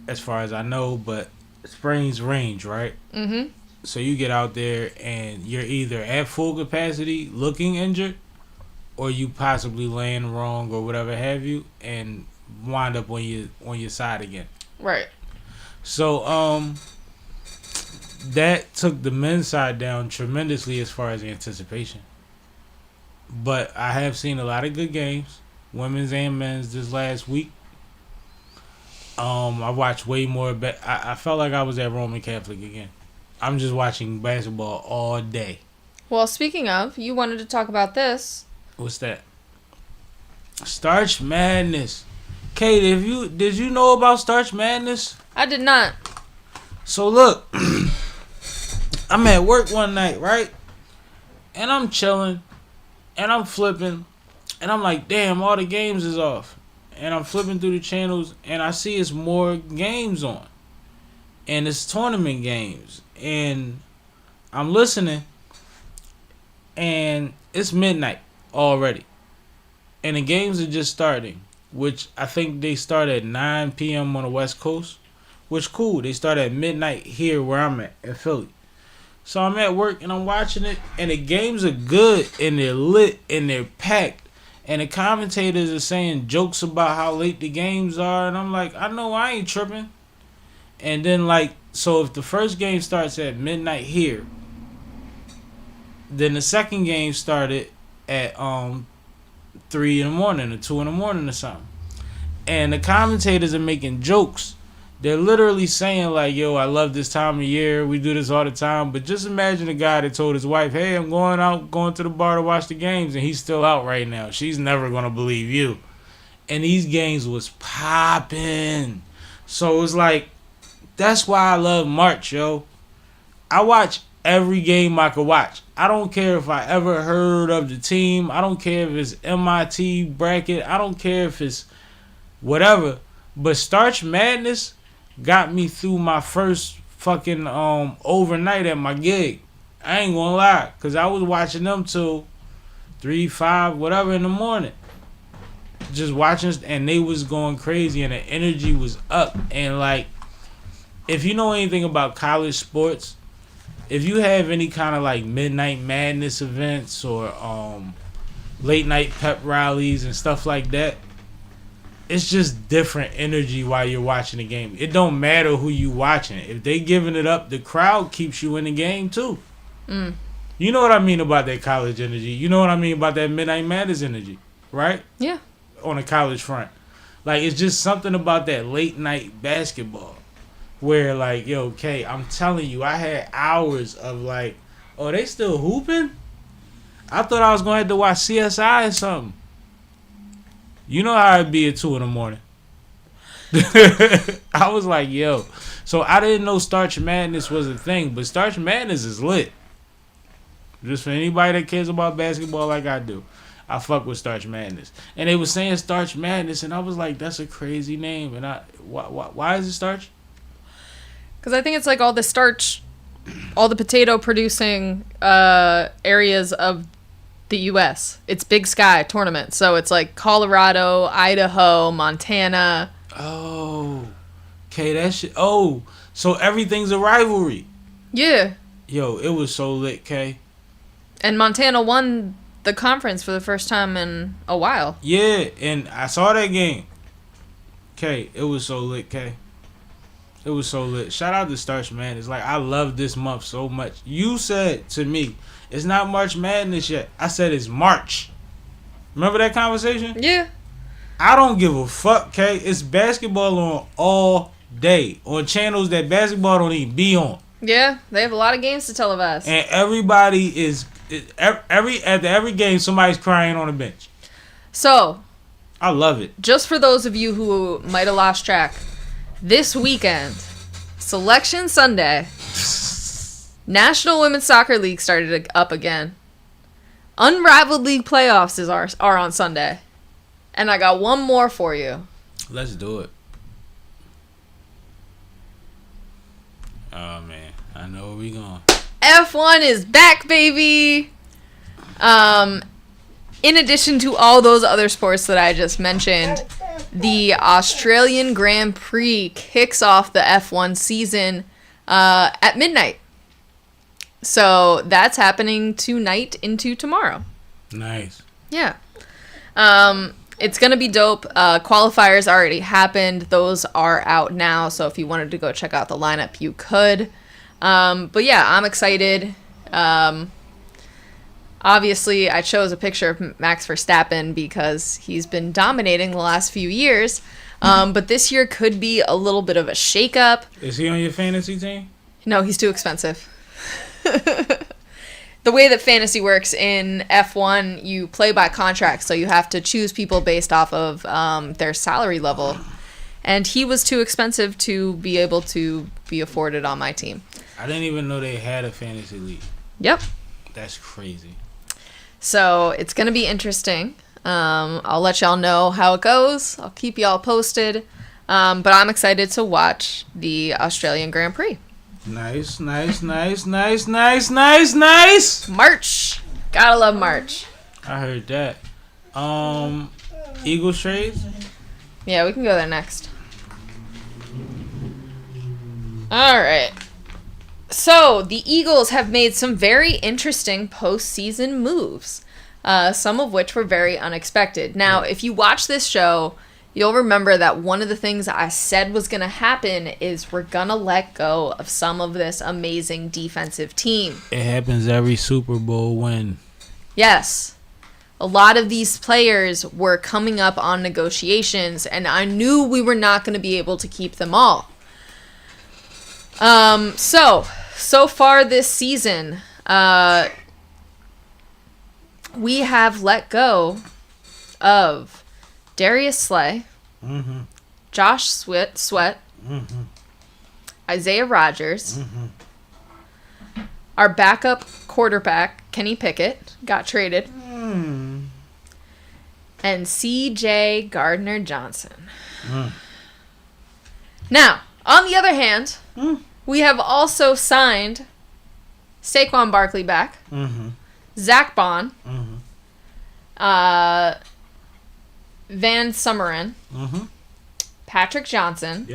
as far as I know, but sprains range, right? Mm-hmm. So you get out there and you're either at full capacity, looking injured, or you possibly laying wrong or whatever have you, and wind up on your side again. Right. So that took the men's side down tremendously as far as anticipation. But I have seen a lot of good games, women's and men's, this last week. I watched way more. I felt like I was at Roman Catholic again. I'm just watching basketball all day. Well, speaking of, you wanted to talk about this. What's that? Starch Madness. Kate, did you know about Starch Madness? I did not. So look, I'm at work one night, right? And I'm chilling, and I'm flipping, and I'm like, damn, all the games is off. And I'm flipping through the channels, and I see it's more games on. And it's tournament games. And I'm listening, and it's midnight already. And the games are just starting, which I think they start at 9 p.m. on the West Coast. Which cool, they start at midnight here where I'm at, in Philly. So I'm at work, and I'm watching it, and the games are good, and they're lit, and they're packed. And the commentators are saying jokes about how late the games are. And I'm like, I know I ain't tripping. And then, like, so if the first game starts at midnight here, then the second game started at 3 in the morning or 2 in the morning or something. And the commentators are making jokes. They're literally saying, like, yo, I love this time of year. We do this all the time. But just imagine a guy that told his wife, hey, I'm going to the bar to watch the games, and he's still out right now. She's never going to believe you. And these games was popping. So it was like, that's why I love March, yo. I watch every game I could watch. I don't care if I ever heard of the team. I don't care if it's MIT bracket. I don't care if it's whatever. But Starch Madness got me through my first fucking overnight at my gig. I ain't gonna lie, cause I was watching them till 3, 5, whatever in the morning. Just watching, and they was going crazy, and the energy was up. And like, if you know anything about college sports, if you have any kind of like midnight madness events or late night pep rallies and stuff like that, it's just different energy while you're watching the game. It don't matter who you watching. If they giving it up, the crowd keeps you in the game too. You know what I mean about that college energy. You know what I mean about that Midnight Madness energy, right? Yeah. On the college front. Like, it's just something about that late night basketball where, like, yo, Kay, I'm telling you, I had hours of like, oh, they still hooping? I thought I was going to have to watch CSI or something. You know how it'd be at 2 in the morning. I was like, yo. So I didn't know Starch Madness was a thing, but Starch Madness is lit. Just for anybody that cares about basketball like I do. I fuck with Starch Madness. And they were saying Starch Madness, and I was like, that's a crazy name. And why is it Starch? Because I think it's like all the starch, all the potato producing areas of the U.S. It's Big Sky tournament. So it's like Colorado, Idaho, Montana. Oh. Okay, that shit. Oh, so everything's a rivalry. Yeah. Yo, it was so lit, Kay. And Montana won the conference for the first time in a while. Yeah, and I saw that game. K, it was so lit, K. It was so lit. Shout out to Starch Madness. Like, I love this month so much. You said to me, it's not March Madness yet. I said it's March. Remember that conversation? Yeah. I don't give a fuck, K. It's basketball on all day. On channels that basketball don't even be on. Yeah, they have a lot of games to televise. And everybody is... After every game, somebody's crying on the bench. So... I love it. Just for those of you who might have lost track, this weekend, Selection Sunday, National Women's Soccer League started up again. Unrivaled League playoffs are on Sunday. And I got one more for you. Let's do it. Oh, man. I know where we going. F1 is back, baby! In addition to all those other sports that I just mentioned, the Australian Grand Prix kicks off the F1 season at midnight. So that's happening tonight into tomorrow. Nice. Yeah. It's going to be dope. Qualifiers already happened. Those are out now. So if you wanted to go check out the lineup, you could. But yeah, I'm excited. Obviously, I chose a picture of Max Verstappen because he's been dominating the last few years. But this year could be a little bit of a shakeup. Is he on your fantasy team? No, he's too expensive. The way that fantasy works in F1, you play by contract, so you have to choose people based off of their salary level. And he was too expensive to be able to be afforded on my team. I didn't even know they had a fantasy league. Yep. That's crazy. So it's going to be interesting. I'll let y'all know how it goes. I'll keep y'all posted. But I'm excited to watch the Australian Grand Prix. Nice, nice, nice, nice, nice, nice, nice. March. Gotta love March. I heard that. Eagles trades? Yeah, we can go there next. All right. So, the Eagles have made some very interesting postseason moves, some of which were very unexpected. Now, if you watch this show, you'll remember that one of the things I said was going to happen is we're going to let go of some of this amazing defensive team. It happens every Super Bowl win. Yes. A lot of these players were coming up on negotiations, and I knew we were not going to be able to keep them all. So far this season, we have let go of Darius Slay, Josh Sweat, Isaiah Rodgers, our backup quarterback, Kenny Pickett, got traded, and C.J. Gardner-Johnson. Now, on the other hand, we have also signed Saquon Barkley back, Zach Bond, Van Sumeren, Patrick Johnson,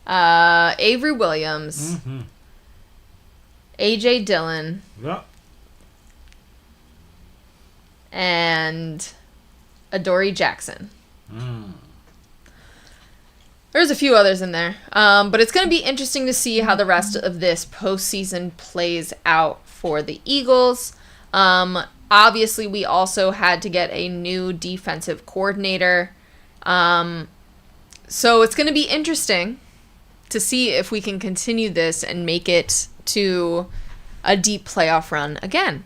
Avery Williams, A.J. Dillon, and Adoree Jackson. There's a few others in there, but it's going to be interesting to see how the rest of this postseason plays out for the Eagles. Obviously, we also had to get a new defensive coordinator. So it's going to be interesting to see if we can continue this and make it to a deep playoff run again.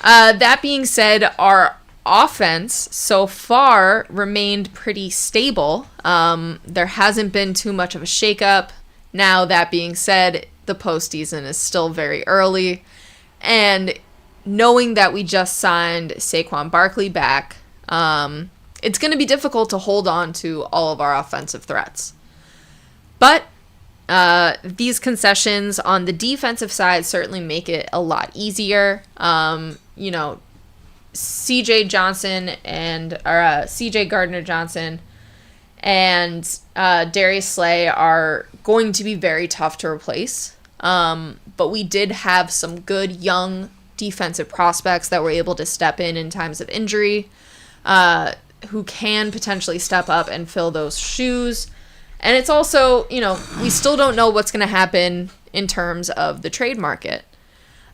That being said, our offense so far remained pretty stable. There hasn't been too much of a shakeup. Now, that being said, the postseason is still very early. And knowing that we just signed Saquon Barkley back, it's going to be difficult to hold on to all of our offensive threats. But these concessions on the defensive side certainly make it a lot easier. C.J. Gardner-Johnson and Darius Slay are going to be very tough to replace. But we did have some good young defensive prospects that were able to step in times of injury, who can potentially step up and fill those shoes. And it's also, we still don't know what's going to happen in terms of the trade market.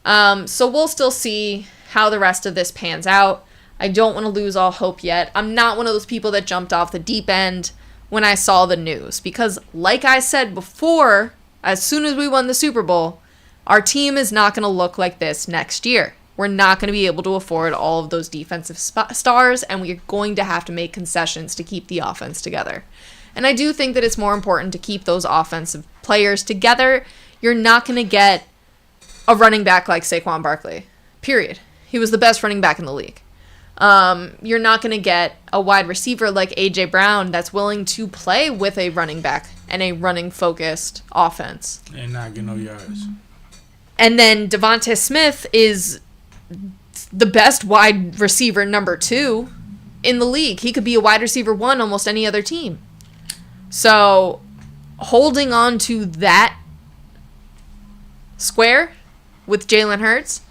So we'll still see how the rest of this pans out. I don't want to lose all hope yet. I'm not one of those people that jumped off the deep end when I saw the news. Because like I said before, as soon as we won the Super Bowl, our team is not going to look like this next year. We're not going to be able to afford all of those defensive stars, and we're going to have to make concessions to keep the offense together. And I do think that it's more important to keep those offensive players together. You're not going to get a running back like Saquon Barkley, period. He was the best running back in the league. You're not going to get a wide receiver like A.J. Brown that's willing to play with a running back and a running-focused offense. And not get no yards. And then Devonta Smith is the best wide receiver number 2 in the league. He could be a wide receiver 1 almost any other team. So holding on to that square with Jalen Hurts,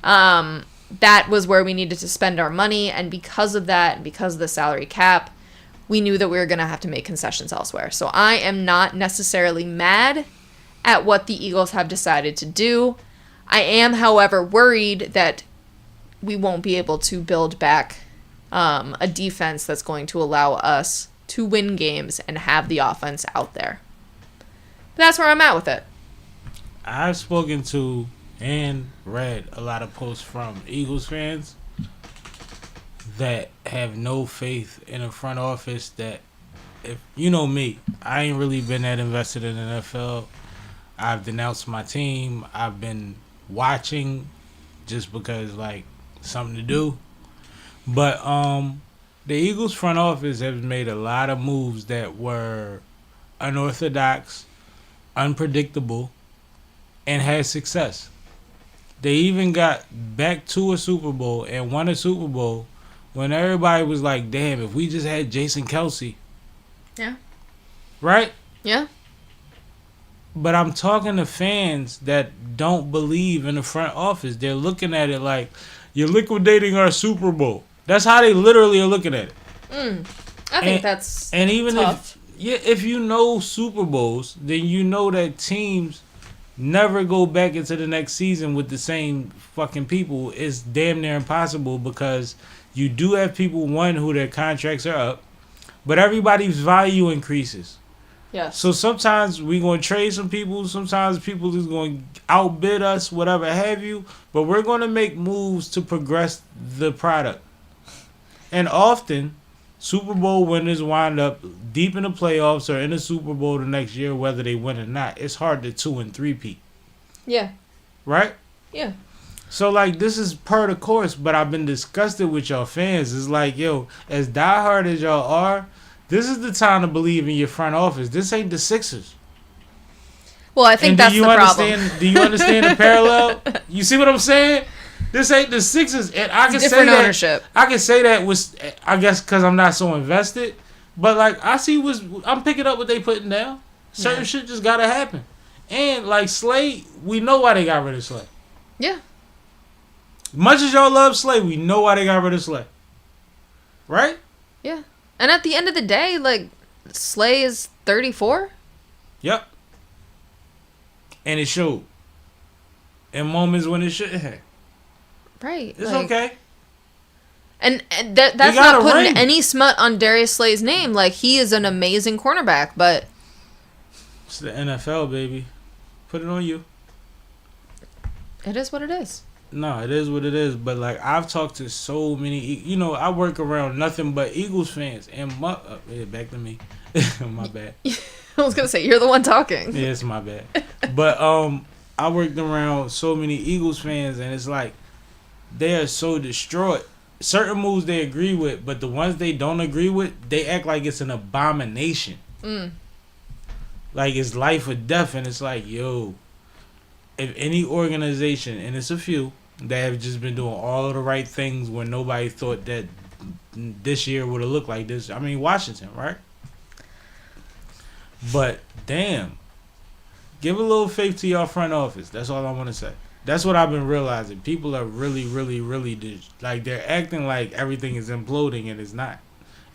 that was where we needed to spend our money. And because of that, and because of the salary cap, we knew that we were going to have to make concessions elsewhere. So I am not necessarily mad at what the Eagles have decided to do. I am, however, worried that we won't be able to build back a defense that's going to allow us to win games and have the offense out there. But that's where I'm at with it. I've spoken to and read a lot of posts from Eagles fans that have no faith in a front office that, if you know me, I ain't really been that invested in the NFL. I've denounced my team. I've been watching just because, like, something to do. But the Eagles front office has made a lot of moves that were unorthodox, unpredictable, and had success. They even got back to a Super Bowl and won a Super Bowl when everybody was like, damn, if we just had Jason Kelce. Yeah. Right? Yeah. But I'm talking to fans that don't believe in the front office. They're looking at it like, you're liquidating our Super Bowl. That's how they literally are looking at it. I think that's and even tough. if you know Super Bowls, then you know that teams never go back into the next season with the same fucking people. It's damn near impossible because you do have people, one, who their contracts are up, but everybody's value increases. Yes. So sometimes we're going to trade some people. Sometimes people is going to outbid us, whatever have you. But we're going to make moves to progress the product. And often, Super Bowl winners wind up deep in the playoffs or in the Super Bowl the next year, whether they win or not. It's hard to 2 and 3-peat. Yeah. Right? Yeah. So, like, this is per the course, but I've been disgusted with y'all fans. It's like, yo, as diehard as y'all are, this is the time to believe in your front office. This ain't the Sixers. Well, I think that's the problem. Do you understand the parallel? You see what I'm saying? This ain't the Sixers, and I can say different that. ownership. I can say that with, I guess, because I'm not so invested. But like, I'm picking up what they putting down. Certain shit just gotta happen. And like Slay, we know why they got rid of Slay. Yeah. Much as y'all love Slay, we know why they got rid of Slay. Right? Yeah. And at the end of the day, like, Slay is 34. Yep. And it showed. In moments when it shouldn't have. Right. It's okay. And that's not putting any smut on Darius Slay's name. Like, he is an amazing cornerback, but... It's the NFL, baby. Put it on you. It is what it is. No, it is what it is. But, like, I've talked to so many... I work around nothing but Eagles fans. And back to me. My bad. I was going to say, you're the one talking. Yeah, it's my bad. But I worked around so many Eagles fans, and it's like, they are so distraught. Certain moves they agree with, but the ones they don't agree with, they act like it's an abomination. Like it's life or death, and it's like, yo, if any organization, and it's a few, that have just been doing all of the right things when nobody thought that this year would have looked like this. I mean, Washington, right? But, damn. Give a little faith to your front office. That's all I want to say. That's what I've been realizing. People are really, really, really like they're acting like everything is imploding and it's not.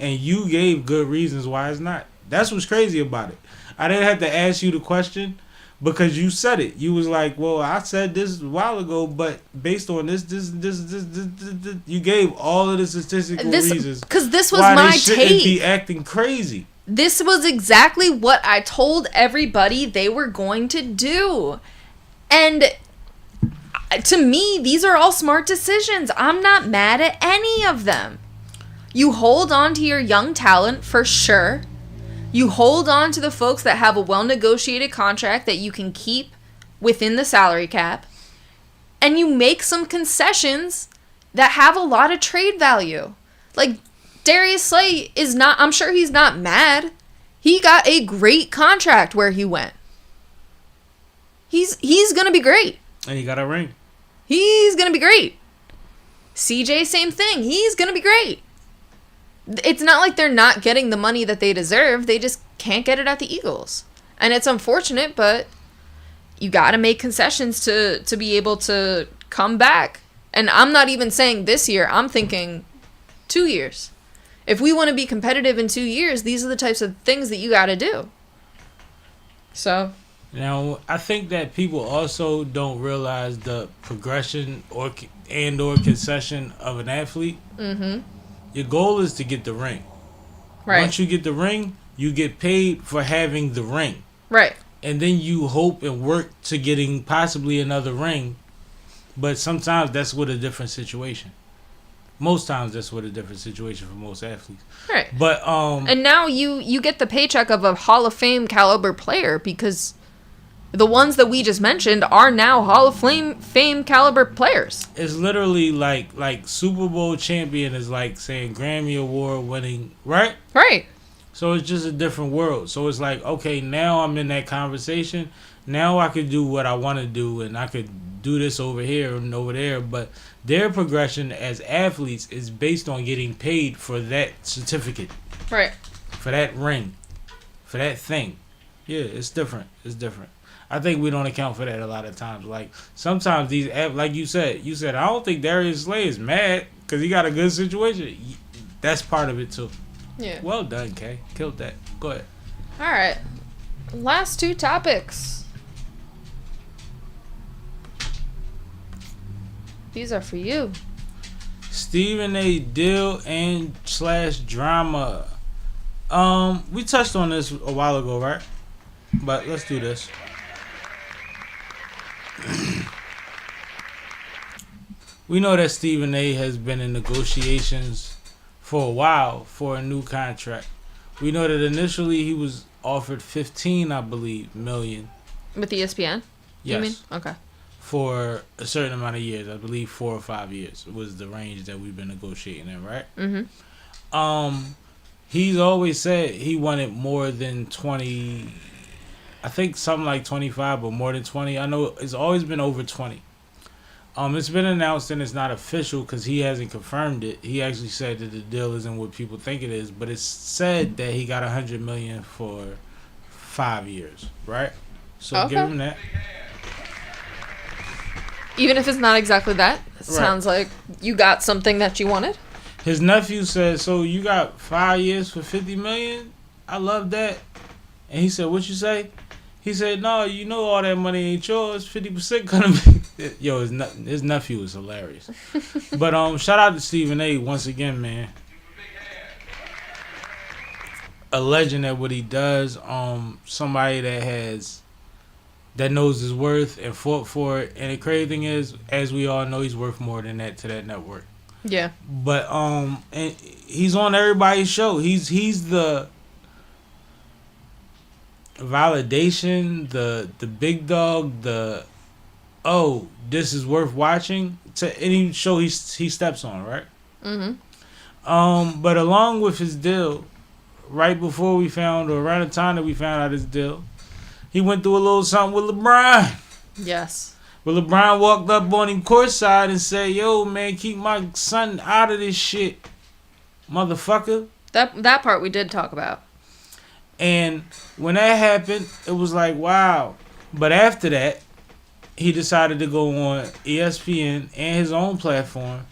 And you gave good reasons why it's not. That's what's crazy about it. I didn't have to ask you the question because you said it. You was like, "Well, I said this a while ago, but based on this, you gave all of the statistical reasons because this was why my they shouldn't take. be acting crazy." This was exactly what I told everybody they were going to do. And to me, these are all smart decisions. I'm not mad at any of them. You hold on to your young talent for sure. You hold on to the folks that have a well-negotiated contract that you can keep within the salary cap. And you make some concessions that have a lot of trade value. Like, Darius Slay is not, I'm sure he's not mad. He got a great contract where he went. He's going to be great. And he got a ring. He's going to be great. CJ, same thing. He's going to be great. It's not like they're not getting the money that they deserve. They just can't get it at the Eagles. And it's unfortunate, but you got to make concessions to be able to come back. And I'm not even saying this year. I'm thinking 2 years. If we want to be competitive in 2 years, these are the types of things that you got to do. So. Now, I think that people also don't realize the progression or concession of an athlete. Mm-hmm. Your goal is to get the ring. Right. Once you get the ring, you get paid for having the ring. Right. And then you hope and work to getting possibly another ring. But sometimes that's with a different situation. Most times that's with a different situation for most athletes. Right. But and now you get the paycheck of a Hall of Fame caliber player because the ones that we just mentioned are now Hall of Fame caliber players. It's literally like Super Bowl champion is like saying Grammy Award winning, right? Right. So it's just a different world. So it's like, okay, now I'm in that conversation. Now I could do what I want to do, and I could do this over here and over there. But their progression as athletes is based on getting paid for that certificate. Right. For that ring. For that thing. Yeah, it's different. It's different. I think we don't account for that a lot of times. Like, sometimes these, like you said, I don't think Darius Slay is mad because he got a good situation. That's part of it, too. Yeah. Well done, Kay. Killed that. Go ahead. All right. Last two topics. These are for you. Stephen A. Deal and / drama. We touched on this a while ago, right? But let's do this. We know that Stephen A. has been in negotiations for a while for a new contract. We know that initially he was offered 15, I believe, million. With ESPN? Yes. You mean? Okay. For a certain amount of years. I believe 4 or 5 years was the range that we've been negotiating in, right? Mm-hmm. He's always said he wanted more than 20. I think something like 25, but more than 20. I know it's always been over 20. It's been announced and it's not official because he hasn't confirmed it. He actually said that the deal isn't what people think it is, but it's said that he got $100 million for 5 years, right? So Okay. give him that. Even if it's not exactly that, it sounds like you got something that you wanted. His nephew said, "So you got 5 years for $50 million? I love that." And he said, "What you say?" He said, "No, you know all that money ain't yours. 50% gonna be." Yo, his nephew is hilarious. But shout out to Stephen A. once again, man. A legend at what he does. Somebody that knows his worth and fought for it. And the crazy thing is, as we all know, he's worth more than that to that network. Yeah. But and he's on everybody's show. He's the validation, the big dog, this is worth watching to any show he steps on, right? Mm-hmm. But along with his deal, right before we found, or around the time that we found out his deal, he went through a little something with LeBron. Yes. Well, LeBron walked up on him courtside and said, "Yo, man, keep my son out of this shit, motherfucker." That part we did talk about. And when that happened, it was like, wow. But after that, he decided to go on ESPN and his own platform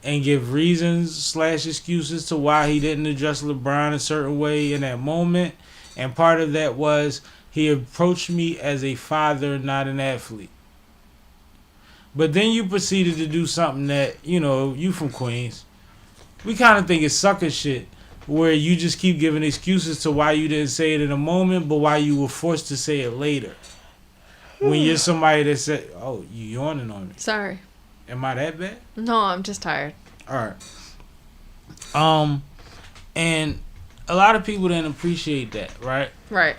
and give reasons / excuses to why he didn't address LeBron a certain way in that moment. And part of that was he approached me as a father, not an athlete. But then you proceeded to do something that, you from Queens. We kind of think it's sucker shit, where you just keep giving excuses to why you didn't say it in a moment, but why you were forced to say it later. When you're somebody that said, oh, you yawning on me. Sorry. Am I that bad? No, I'm just tired. All right. And a lot of people didn't appreciate that, right? Right.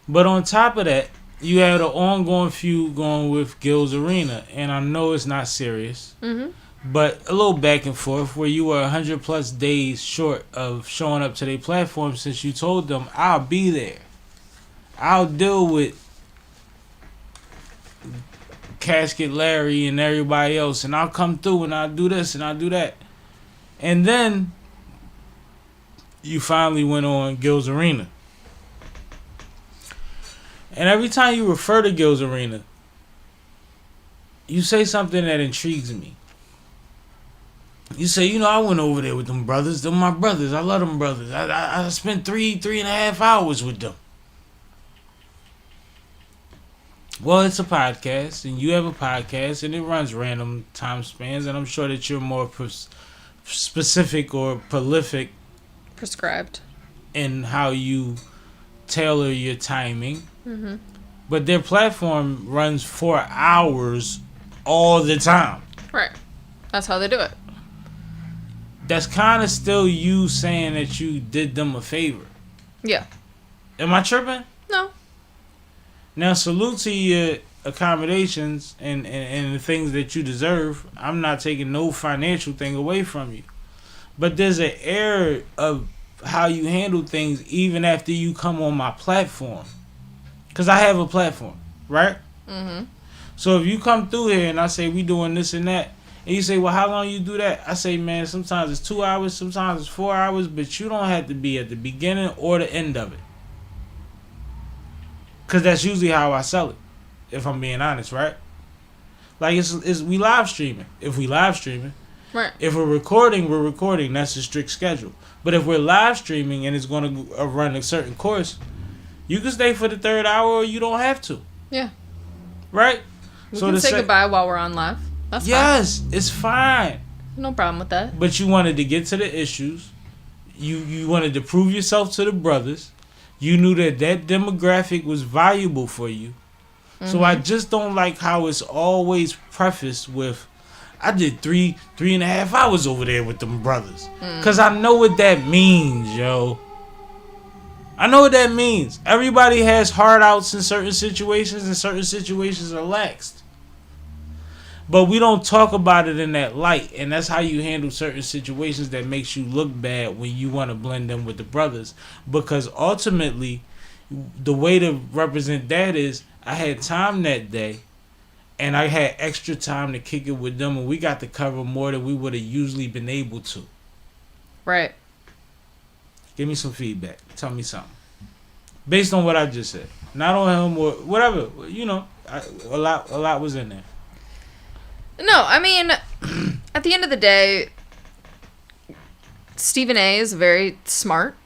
But on top of that, you had an ongoing feud going with Gil's Arena, and I know it's not serious, but a little back and forth where you were 100+ days short of showing up to their platform since you told them, I'll be there. I'll deal with Casket Larry and everybody else, and I'll come through and I'll do this and I'll do that. And then you finally went on Gil's Arena. And every time you refer to Gil's Arena, you say something that intrigues me. You say, I went over there with them brothers. They're my brothers. I love them brothers. I spent 3.5 hours with them. Well, it's a podcast, and you have a podcast, and it runs random time spans, and I'm sure that you're more specific or prolific Prescribed. in how you tailor your timing. But their platform runs 4 hours all the time. Right. That's how they do it. That's kind of still you saying that you did them a favor. Yeah. Am I tripping? No. Now, salute to your accommodations and the things that you deserve. I'm not taking no financial thing away from you. But there's an air of how you handle things even after you come on my platform. Because I have a platform, right? So if you come through here and I say we doing this and that, and you say, well, how long you do that? I say, man, sometimes it's 2 hours, sometimes it's 4 hours, but you don't have to be at the beginning or the end of it. Because that's usually how I sell it, if I'm being honest, right? Like, it's we live streaming. If we live streaming. Right. If we're recording. That's a strict schedule. But if we're live streaming and it's going to run a certain course, you can stay for the 3rd hour or you don't have to. Yeah. Right? We can say goodbye while we're on live. That's fine. Yes, it's fine. No problem with that. But you wanted to get to the issues. You wanted to prove yourself to the brothers. You knew that demographic was valuable for you. So I just don't like how it's always prefaced with, I did 3.5 hours over there with them brothers. Because I know what that means, yo. I know what that means. Everybody has hard outs in certain situations, and certain situations are laxed. But we don't talk about it in that light, and that's how you handle certain situations that makes you look bad when you want to blend them with the brothers. Because ultimately, the way to represent that is, I had time that day, and I had extra time to kick it with them, and we got to cover more than we would have usually been able to. Right. Give me some feedback. Tell me something. Based on what I just said. Not on him or whatever. A lot was in there. No, I mean, at the end of the day, Stephen A is very smart.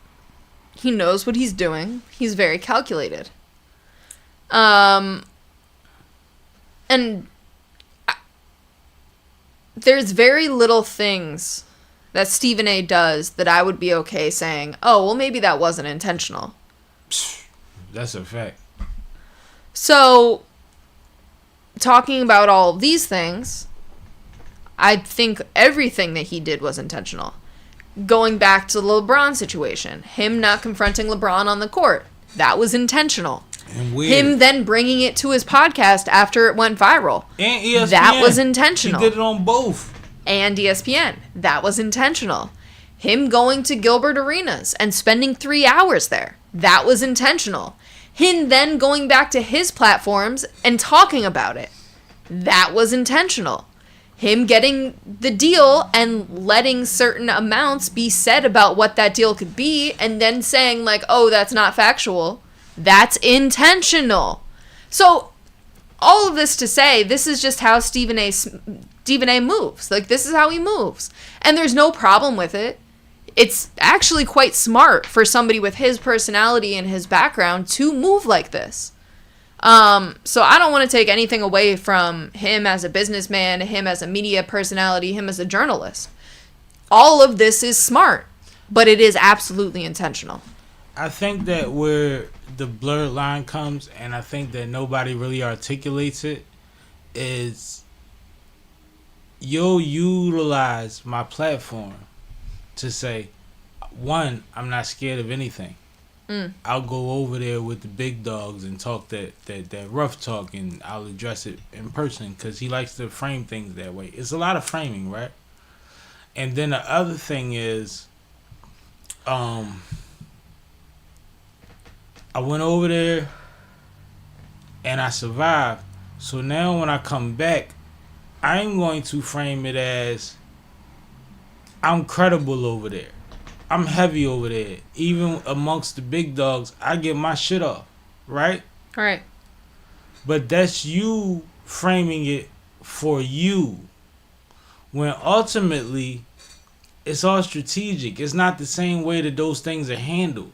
He knows what he's doing. He's very calculated. And there's very little things that Stephen A does that I would be okay saying, oh, well, maybe that wasn't intentional. That's a fact. So, talking about all of these things, I think everything that he did was intentional. Going back to the LeBron situation, him not confronting LeBron on the court, that was intentional. And weird. Him then bringing it to his podcast after it went viral. And ESPN. That was intentional. He did it on both. And ESPN. That was intentional. Him going to Gilbert Arenas and spending 3 hours there. That was intentional. Him then going back to his platforms and talking about it. That was intentional. Him getting the deal and letting certain amounts be said about what that deal could be and then saying like, oh, that's not factual. That's intentional. So all of this to say, this is just how Stephen A moves. Like, this is how he moves. And there's no problem with it. It's actually quite smart for somebody with his personality and his background to move like this. So I don't want to take anything away from him as a businessman, him as a media personality, him as a journalist. All of this is smart, but it is absolutely intentional. I think that where the blurred line comes, and I think that nobody really articulates it, is you'll utilize my platform to say, one, I'm not scared of anything. I'll go over there with the big dogs and talk that rough talk, and I'll address it in person because he likes to frame things that way. It's a lot of framing, right? And then the other thing is, I went over there and I survived. So now when I come back, I'm going to frame it as I'm credible over there. I'm heavy over there. Even amongst the big dogs, I get my shit off. Right? Right. But that's you framing it for you. When ultimately, it's all strategic. It's not the same way that those things are handled.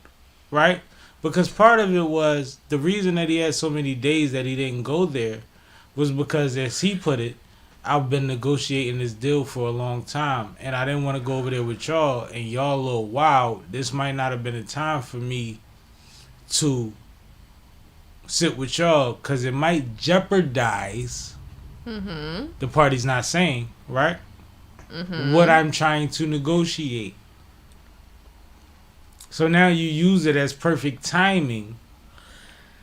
Right? Because part of it was, the reason that he had so many days that he didn't go there was because, as he put it, I've been negotiating this deal for a long time, and I didn't want to go over there with y'all, and y'all a little wild. This might not have been a time for me to sit with y'all, because it might jeopardize the party's not saying, right? What I'm trying to negotiate. So now you use it as perfect timing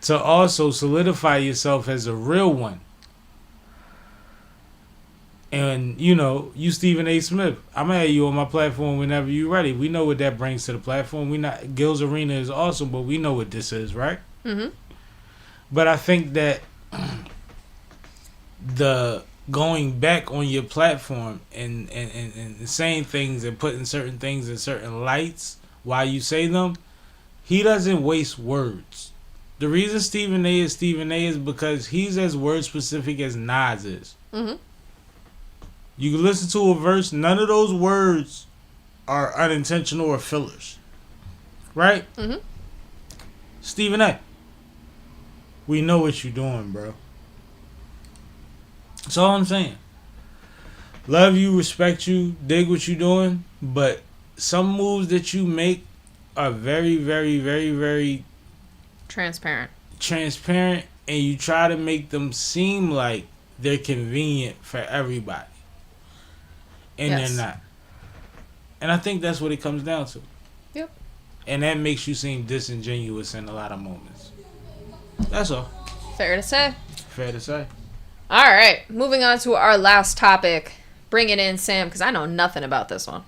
to also solidify yourself as a real one. And, you know, you Stephen A. Smith, I'm going to have you on my platform whenever you're ready. We know what that brings to the platform. Gil's Arena is awesome, but we know what this is, right? But I think that the going back on your platform and saying things and putting certain things in certain lights while you say them, he doesn't waste words. The reason Stephen A. is because he's as word specific as Nas is. You can listen to a verse, none of those words are unintentional or fillers. Right? Stephen A., we know what you're doing, bro. That's all I'm saying. Love you, respect you, dig what you're doing, but some moves that you make are very, very, very, very transparent, and you try to make them seem like they're convenient for everybody. And they're not. And I think that's what it comes down to. Yep. And that makes you seem disingenuous in a lot of moments. That's all. Fair to say. Fair to say. All right. Moving on to our last topic. Bring it in, Sam, because I know nothing about this one.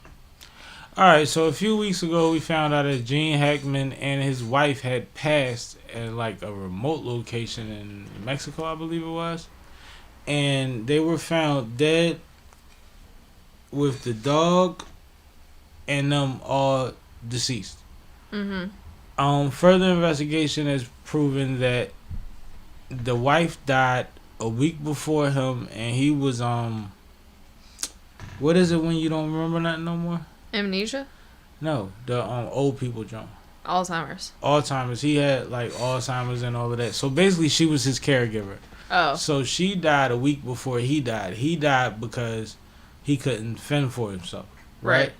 All right. So a few weeks ago, we found out that Gene Hackman and his wife had passed at like a remote location in Mexico, I believe it was. And they were found dead with the dog and them all deceased. Further investigation has proven that the wife died a week before him, and he was what is it when you don't remember nothing no more? Amnesia? No, the old people drunk. Alzheimer's. He had like Alzheimer's and all of that. So basically, she was his caregiver. Oh. So she died a week before he died. He died because he couldn't fend for himself, right?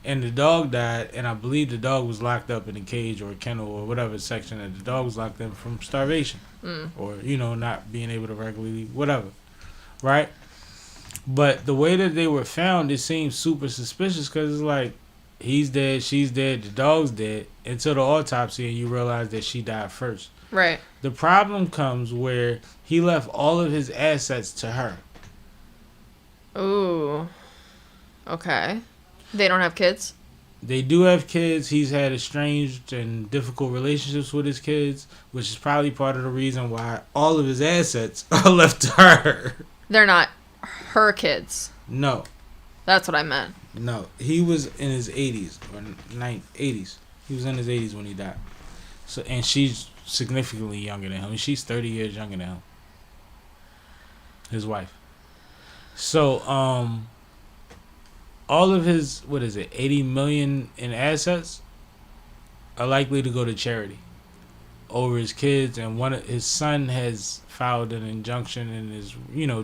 And the dog died, and I believe the dog was locked up in a cage or a kennel or whatever section that the dog was locked in from starvation or, you know, not being able to regularly, whatever, right? But the way that they were found, it seems super suspicious because it's like, he's dead, she's dead, the dog's dead, until the autopsy and you realize that she died first. Right. The problem comes where he left all of his assets to her. Ooh. Okay. They don't have kids? They do have kids. He's had estranged and difficult relationships with his kids, which is probably part of the reason why all of his assets are left to her. They're not her kids. No. That's what I meant. No. He was in his 80s or 80s. He was in his 80s when he died. So, and she's significantly younger than him. She's 30 years younger than him. his wife. So, all of his, what is it, 80 million in assets are likely to go to charity over his kids, and his son has filed an injunction and is,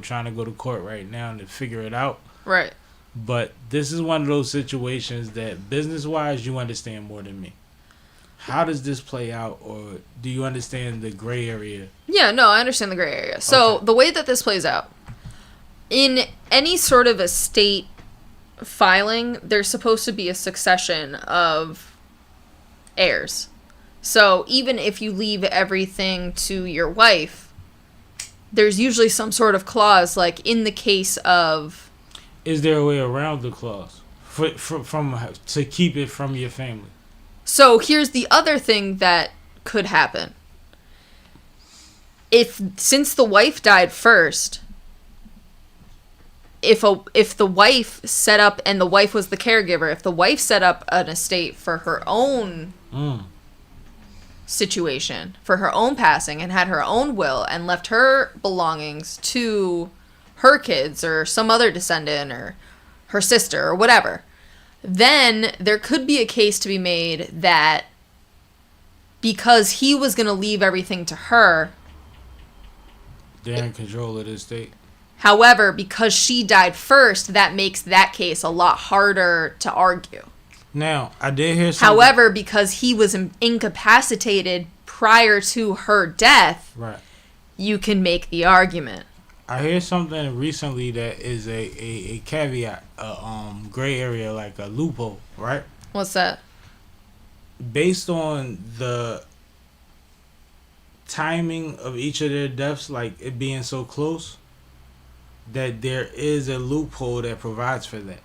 trying to go to court right now to figure it out. Right. But this is one of those situations that business-wise you understand more than me. How does this play out, or do you understand the gray area? Yeah, no, I understand the gray area. So Okay. the way that this plays out, in any sort of estate filing, there's supposed to be a succession of heirs. So even if you leave everything to your wife, there's usually some sort of clause, like in the case of... Is there a way around the clause to keep it from your family? So here's the other thing that could happen. Since the wife died first, if the wife set up, and the wife was the caregiver, if the wife set up an estate for her own situation, for her own passing, and had her own will, and left her belongings to her kids or some other descendant or her sister or whatever, then there could be a case to be made that because he was going to leave everything to her, They're in control of the estate. however, because she died first, that makes that case a lot harder to argue. Now, I did hear something. However, because he was incapacitated prior to her death, Right. you can make the argument. I hear something recently that is a caveat, a gray area, like a loophole, right? What's that? Based on the timing of each of their deaths, like it being so close, that there is a loophole that provides for that.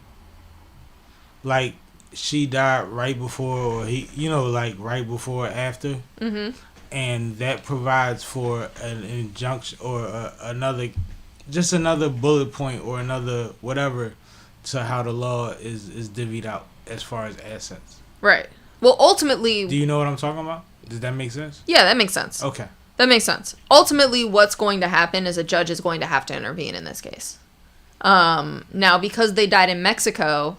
Like, she died right before, or he, like right before or after. Mm-hmm. And that provides for an injunction or another bullet point or another whatever to how the law is divvied out as far as assets. Right. Well, ultimately... Do you know what I'm talking about? Does that make sense? Yeah, that makes sense. Okay. That makes sense. Ultimately, what's going to happen is a judge is going to have to intervene in this case. Now, because they died in Mexico,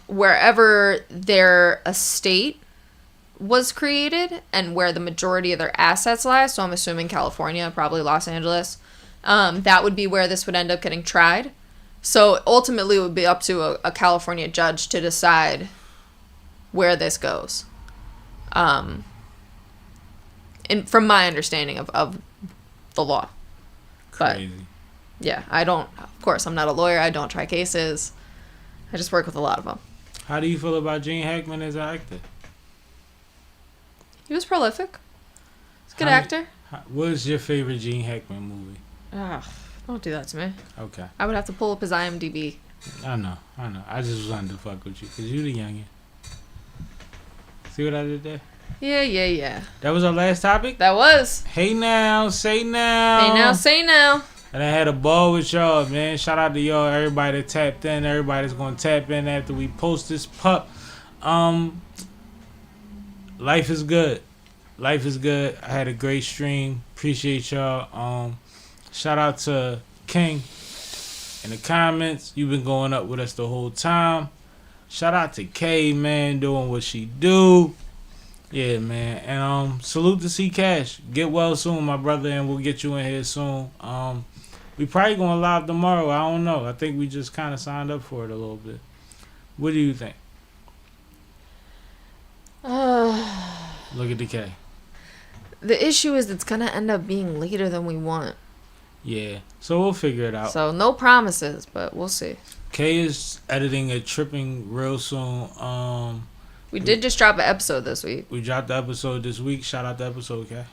wherever their estate was created and where the majority of their assets lie, so I'm assuming California, probably Los Angeles, that would be where this would end up getting tried. So ultimately, it would be up to a California judge to decide where this goes. And from my understanding of the law. Crazy. But, yeah, of course, I'm not a lawyer. I don't try cases. I just work with a lot of them. How do you feel about Gene Hackman as an actor? He was prolific. He's a good actor. What is your favorite Gene Hackman movie? Ugh, don't do that to me. Okay. I would have to pull up his IMDb. I know. I just wanted to fuck with you because you the youngin'. See what I did there? Yeah. That was our last topic? That was. Hey now, say now. Hey now, say now. And I had a ball with y'all, man. Shout out to y'all, everybody that tapped in, everybody that's gonna tap in after we post this pup. Life is good. Life is good. I had a great stream. Appreciate y'all. Shout out to King in the comments. You've been going up with us the whole time. Shout out to Kay, man, doing what she do. Yeah, man. And salute to C Cash. Get well soon, my brother, and we'll get you in here soon. We probably going live tomorrow. I don't know. I think we just kind of signed up for it a little bit. What do you think? Look at the K. The issue is it's going to end up being later than we want. Yeah. So we'll figure it out. So no promises, but we'll see. Kay is editing a tripping real soon. We did just drop an episode this week. We dropped the episode this week. Shout out the episode, Kay.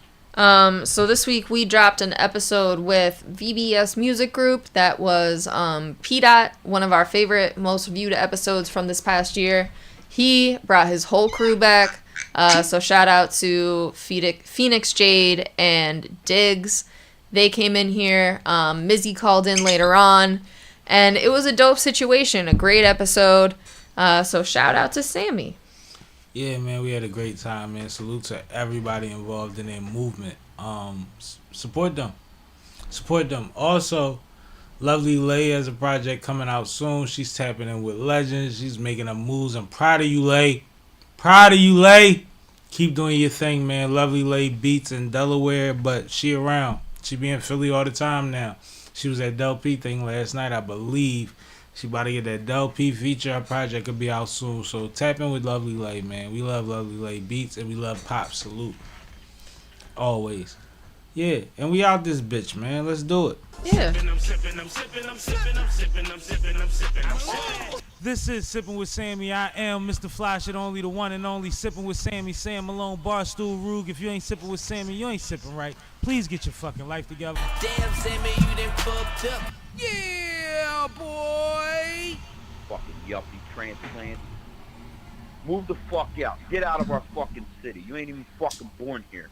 So this week we dropped an episode with VBS Music Group that was P. one of our favorite, most viewed episodes from this past year. He brought his whole crew back. So shout out to Phoenix Jade and Diggs. They came in here. Mizzy called in later on. And it was a dope situation, a great episode. So shout out to Sammie. Yeah, man, we had a great time, man. Salute to everybody involved in that movement. Support them. Support them. Also, Lovely Lay has a project coming out soon. She's tapping in with legends. She's making her moves. I'm proud of you, Lay. Proud of you, Lay. Keep doing your thing, man. Lovely Lay beats in Delaware, but she around. She be in Philly all the time now. She was at Dell P thing last night, I believe. She about to get that Dell P feature. Her project could be out soon. So tap in with Lovely Lay, man. We love Lovely Lay beats and we love Pop. Salute. Always. Yeah, and we out this bitch, man. Let's do it. Yeah. This is Sippin' with Sammie. I am Mr. Fly Shit, only the one and only Sippin' with Sammie. Sam Malone, Barstool Rug. If you ain't sippin' with Sammie, you ain't sippin' right. Please get your fucking life together. Damn, Sammy, you done fucked up. Yeah, boy! Fucking yuppie transplant. Move the fuck out. Get out of our fucking city. You ain't even fucking born here.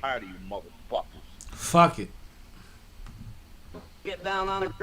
Tired of you motherfuckers. Fuck it. Get down on the ground.